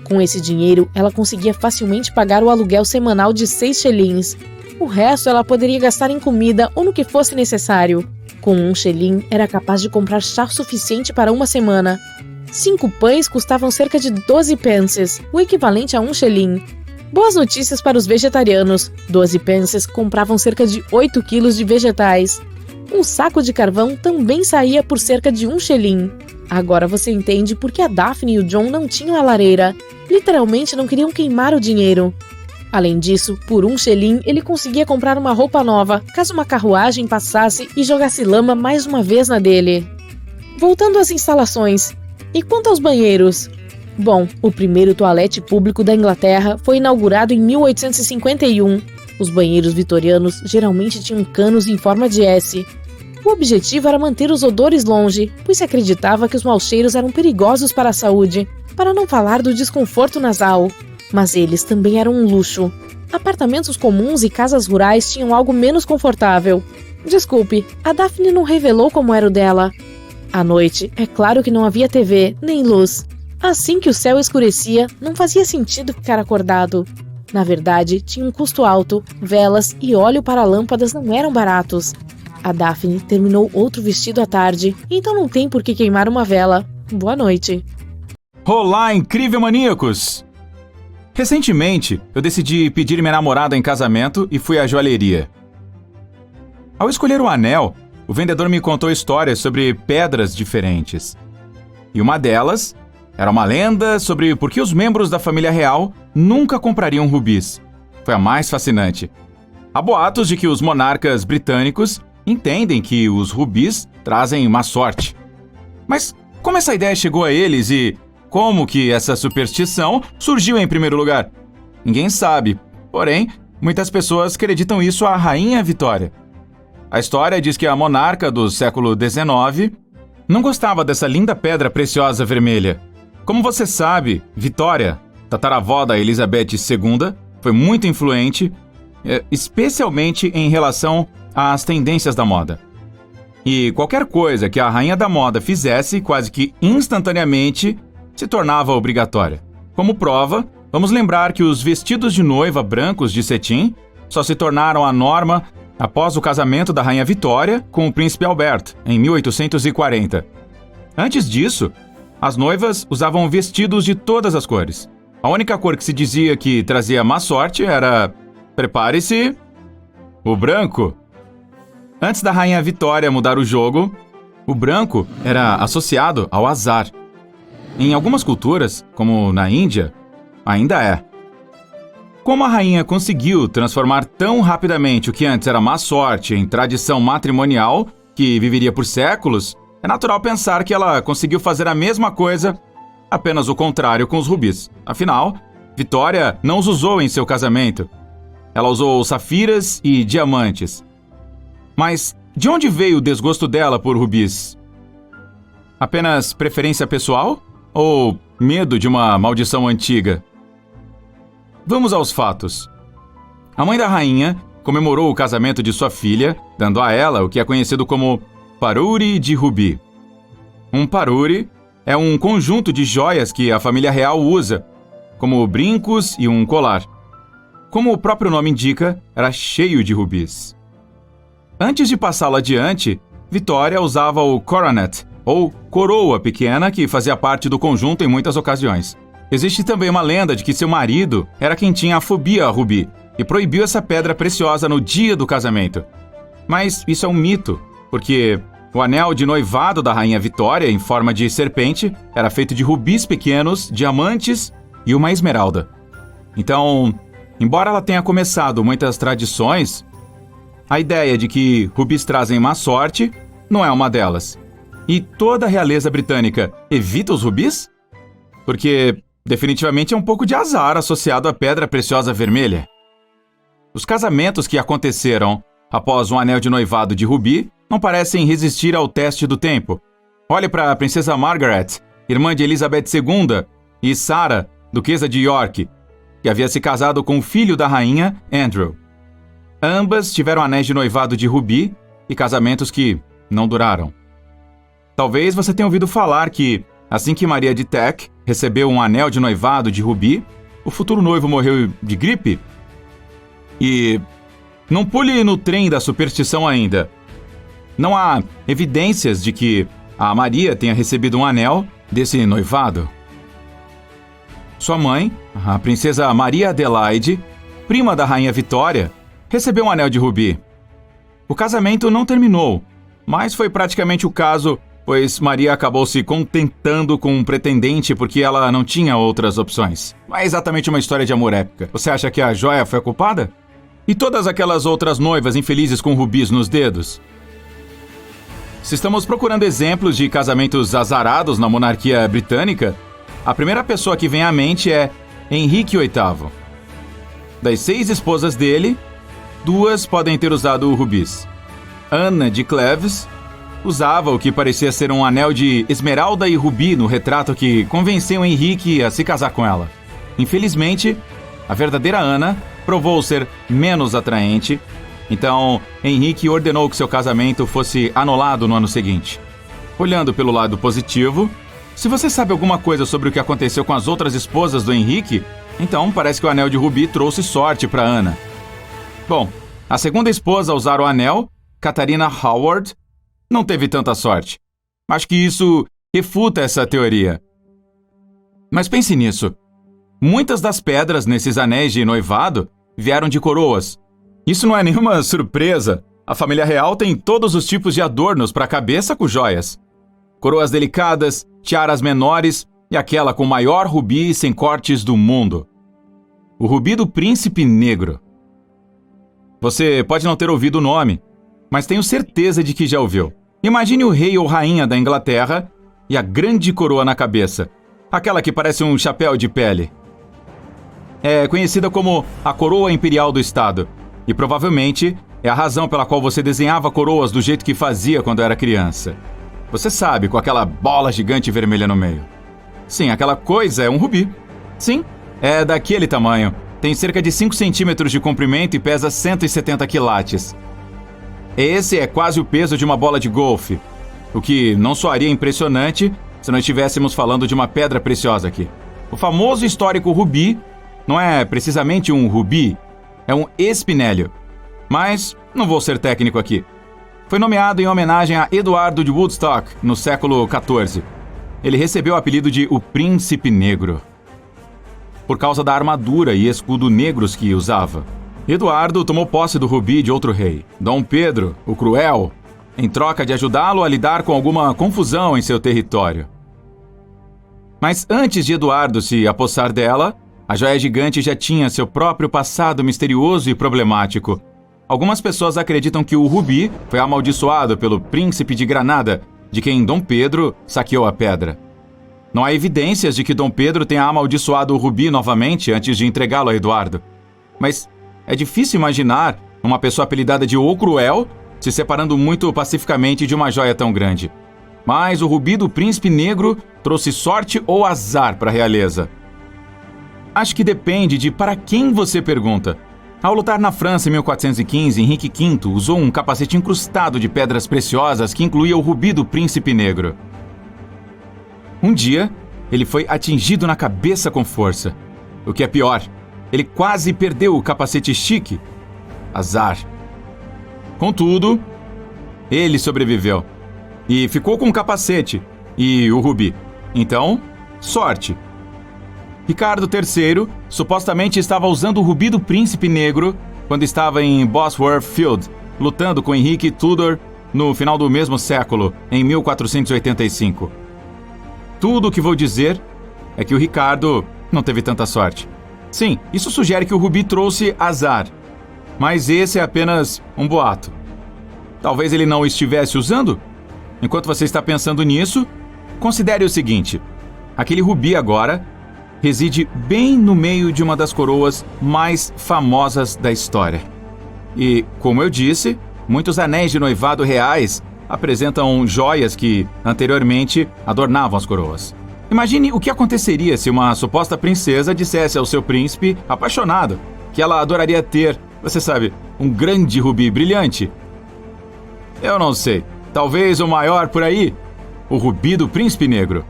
Com esse dinheiro, ela conseguia facilmente pagar o aluguel semanal de 6 shillings. O resto ela poderia gastar em comida ou no que fosse necessário. Com 1 shilling, era capaz de comprar chá suficiente para uma semana. 5 pães custavam cerca de 12 pences, o equivalente a 1 shilling. Boas notícias para os vegetarianos. 12 pences compravam cerca de 8 quilos de vegetais. Um saco de carvão também saía por cerca de 1 shilling. Agora você entende por que a Daphne e o John não tinham a lareira. Literalmente não queriam queimar o dinheiro. Além disso, por 1 shilling ele conseguia comprar uma roupa nova, caso uma carruagem passasse e jogasse lama mais uma vez na dele. Voltando às instalações. E quanto aos banheiros? Bom, o primeiro toalete público da Inglaterra foi inaugurado em 1851. Os banheiros vitorianos geralmente tinham canos em forma de S. O objetivo era manter os odores longe, pois se acreditava que os maus cheiros eram perigosos para a saúde, para não falar do desconforto nasal. Mas eles também eram um luxo. Apartamentos comuns e casas rurais tinham algo menos confortável. Desculpe, a Daphne não revelou como era o dela. À noite, é claro que não havia TV, nem luz. Assim que o céu escurecia, não fazia sentido ficar acordado. Na verdade, tinha um custo alto, velas e óleo para lâmpadas não eram baratos. A Daphne terminou outro vestido à tarde, então não tem por que queimar uma vela. Boa noite. Olá, incrível maníacos! Recentemente, eu decidi pedir minha namorada em casamento e fui à joalheria. Ao escolher o anel, o vendedor me contou histórias sobre pedras diferentes. E uma delas era uma lenda sobre por que os membros da família real nunca comprariam rubis. Foi a mais fascinante. Há boatos de que os monarcas britânicos entendem que os rubis trazem má sorte. Mas como essa ideia chegou a eles e como que essa superstição surgiu em primeiro lugar? Ninguém sabe. Porém, muitas pessoas acreditam isso à Rainha Vitória. A história diz que a monarca do século XIX não gostava dessa linda pedra preciosa vermelha. Como você sabe, Vitória, tataravó da Elizabeth II, foi muito influente, especialmente em relação às tendências da moda. E qualquer coisa que a rainha da moda fizesse, quase que instantaneamente, se tornava obrigatória. Como prova, vamos lembrar que os vestidos de noiva brancos de cetim só se tornaram a norma após o casamento da Rainha Vitória com o Príncipe Albert, em 1840. Antes disso, as noivas usavam vestidos de todas as cores. A única cor que se dizia que trazia má sorte era, prepare-se, o branco. Antes da Rainha Vitória mudar o jogo, o branco era associado ao azar. Em algumas culturas, como na Índia, ainda é. Como a rainha conseguiu transformar tão rapidamente o que antes era má sorte em tradição matrimonial, que viveria por séculos, é natural pensar que ela conseguiu fazer a mesma coisa, apenas o contrário com os rubis. Afinal, Vitória não os usou em seu casamento. Ela usou safiras e diamantes. Mas de onde veio o desgosto dela por rubis? Apenas preferência pessoal? Ou medo de uma maldição antiga? Vamos aos fatos. A mãe da rainha comemorou o casamento de sua filha, dando a ela o que é conhecido como parure de rubi. Um parure é um conjunto de joias que a família real usa, como brincos e um colar. Como o próprio nome indica, era cheio de rubis. Antes de passá-lo adiante, Vitória usava o coronet, ou coroa pequena, que fazia parte do conjunto em muitas ocasiões. Existe também uma lenda de que seu marido era quem tinha a fobia a rubi e proibiu essa pedra preciosa no dia do casamento. Mas isso é um mito, porque o anel de noivado da rainha Vitória, em forma de serpente, era feito de rubis pequenos, diamantes e uma esmeralda. Então, embora ela tenha começado muitas tradições, a ideia de que rubis trazem má sorte não é uma delas. E toda a realeza britânica evita os rubis? Porque definitivamente é um pouco de azar associado à pedra preciosa vermelha. Os casamentos que aconteceram após um anel de noivado de rubi não parecem resistir ao teste do tempo. Olhe para a princesa Margaret, irmã de Elizabeth II, e Sarah, duquesa de York, que havia se casado com o filho da rainha, Andrew. Ambas tiveram anéis de noivado de rubi e casamentos que não duraram. Talvez você tenha ouvido falar que, assim que Maria de Teck recebeu um anel de noivado de rubi, o futuro noivo morreu de gripe. E não pule no trem da superstição ainda. Não há evidências de que a Maria tenha recebido um anel desse noivado. Sua mãe, a princesa Maria Adelaide, prima da rainha Vitória, recebeu um anel de rubi. O casamento não terminou, mas foi praticamente o caso, pois Maria acabou se contentando com um pretendente porque ela não tinha outras opções. Não é exatamente uma história de amor épica. Você acha que a joia foi a culpada? E todas aquelas outras noivas infelizes com rubis nos dedos? Se estamos procurando exemplos de casamentos azarados na monarquia britânica, a primeira pessoa que vem à mente é Henrique VIII. Das 6 esposas dele, 2 podem ter usado rubis. Ana de Cleves usava o que parecia ser um anel de esmeralda e rubi no retrato que convenceu Henrique a se casar com ela. Infelizmente, a verdadeira Ana provou ser menos atraente, então Henrique ordenou que seu casamento fosse anulado no ano seguinte. Olhando pelo lado positivo, se você sabe alguma coisa sobre o que aconteceu com as outras esposas do Henrique, então parece que o anel de rubi trouxe sorte para Ana. Bom, a segunda esposa a usar o anel, Catarina Howard, não teve tanta sorte. Acho que isso refuta essa teoria. Mas pense nisso. Muitas das pedras nesses anéis de noivado vieram de coroas. Isso não é nenhuma surpresa. A família real tem todos os tipos de adornos para a cabeça com joias. Coroas delicadas, tiaras menores e aquela com o maior rubi sem cortes do mundo. O rubi do príncipe negro. Você pode não ter ouvido o nome, mas tenho certeza de que já ouviu. Imagine o rei ou rainha da Inglaterra e a grande coroa na cabeça. Aquela que parece um chapéu de pele. É conhecida como a coroa imperial do estado. E provavelmente é a razão pela qual você desenhava coroas do jeito que fazia quando era criança. Você sabe, com aquela bola gigante vermelha no meio. Sim, aquela coisa é um rubi. Sim, é daquele tamanho. Tem cerca de 5 centímetros de comprimento e pesa 170 quilates. Esse é quase o peso de uma bola de golfe, o que não soaria impressionante se não estivéssemos falando de uma pedra preciosa aqui. O famoso histórico rubi não é precisamente um rubi, é um espinélio. Mas não vou ser técnico aqui. Foi nomeado em homenagem a Eduardo de Woodstock, no século XIV. Ele recebeu o apelido de o Príncipe Negro, por causa da armadura e escudo negros que usava. Eduardo tomou posse do rubi de outro rei, Dom Pedro, o Cruel, em troca de ajudá-lo a lidar com alguma confusão em seu território. Mas antes de Eduardo se apossar dela, a joia gigante já tinha seu próprio passado misterioso e problemático. Algumas pessoas acreditam que o rubi foi amaldiçoado pelo príncipe de Granada, de quem Dom Pedro saqueou a pedra. Não há evidências de que Dom Pedro tenha amaldiçoado o rubi novamente antes de entregá-lo a Eduardo. Mas é difícil imaginar uma pessoa apelidada de O Cruel se separando muito pacificamente de uma joia tão grande. Mas o rubi do príncipe negro trouxe sorte ou azar para a realeza. Acho que depende de para quem você pergunta. Ao lutar na França em 1415, Henrique V usou um capacete incrustado de pedras preciosas que incluía o rubi do príncipe negro. Um dia, ele foi atingido na cabeça com força. O que é pior, ele quase perdeu o capacete chique. Azar. Contudo, ele sobreviveu. E ficou com o capacete e o rubi. Então, sorte. Ricardo III supostamente estava usando o rubi do príncipe negro quando estava em Bosworth Field, lutando com Henrique Tudor no final do mesmo século, em 1485. Tudo o que vou dizer é que o Ricardo não teve tanta sorte. Sim, isso sugere que o rubi trouxe azar, mas esse é apenas um boato. Talvez ele não o estivesse usando? Enquanto você está pensando nisso, considere o seguinte: aquele rubi agora reside bem no meio de uma das coroas mais famosas da história. E, como eu disse, muitos anéis de noivado reais apresentam joias que, anteriormente, adornavam as coroas. Imagine o que aconteceria se uma suposta princesa dissesse ao seu príncipe apaixonado que ela adoraria ter, você sabe, um grande rubi brilhante. Eu não sei, talvez o maior por aí, o rubi do príncipe negro.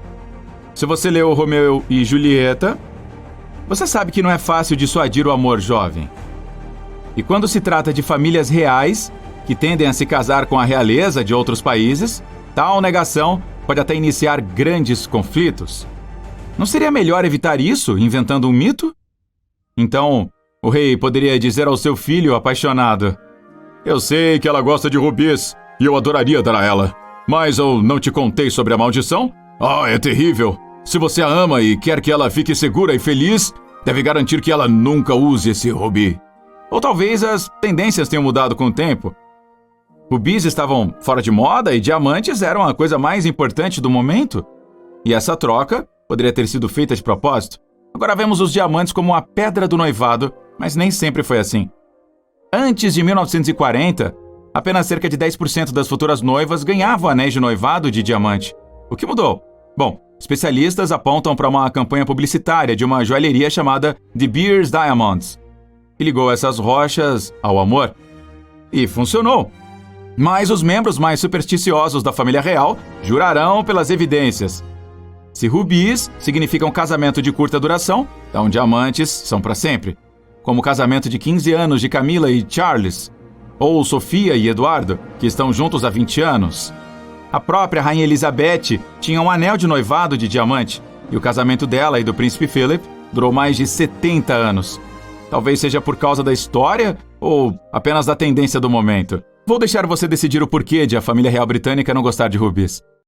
Se você leu Romeu e Julieta, você sabe que não é fácil dissuadir o amor jovem. E quando se trata de famílias reais, que tendem a se casar com a realeza de outros países, tal negação pode até iniciar grandes conflitos. Não seria melhor evitar isso inventando um mito? Então, o rei poderia dizer ao seu filho apaixonado: eu sei que ela gosta de rubis e eu adoraria dar a ela, mas eu não te contei sobre a maldição? Ah, é terrível! Se você a ama e quer que ela fique segura e feliz, deve garantir que ela nunca use esse rubi. Ou talvez as tendências tenham mudado com o tempo. Rubis estavam fora de moda e diamantes eram a coisa mais importante do momento. E essa troca poderia ter sido feita de propósito. Agora vemos os diamantes como a pedra do noivado, mas nem sempre foi assim. Antes de 1940, apenas cerca de 10% das futuras noivas ganhavam anéis de noivado de diamante. O que mudou? Bom, especialistas apontam para uma campanha publicitária de uma joalheria chamada De Beers Diamonds, que ligou essas rochas ao amor. E funcionou. Mas os membros mais supersticiosos da família real jurarão pelas evidências. Se rubis significam casamento de curta duração, então diamantes são para sempre. Como o casamento de 15 anos de Camila e Charles, ou Sofia e Eduardo, que estão juntos há 20 anos. A própria Rainha Elizabeth tinha um anel de noivado de diamante, e o casamento dela e do príncipe Philip durou mais de 70 anos. Talvez seja por causa da história ou apenas da tendência do momento. Vou deixar você decidir o porquê de a família real britânica não gostar de rubis.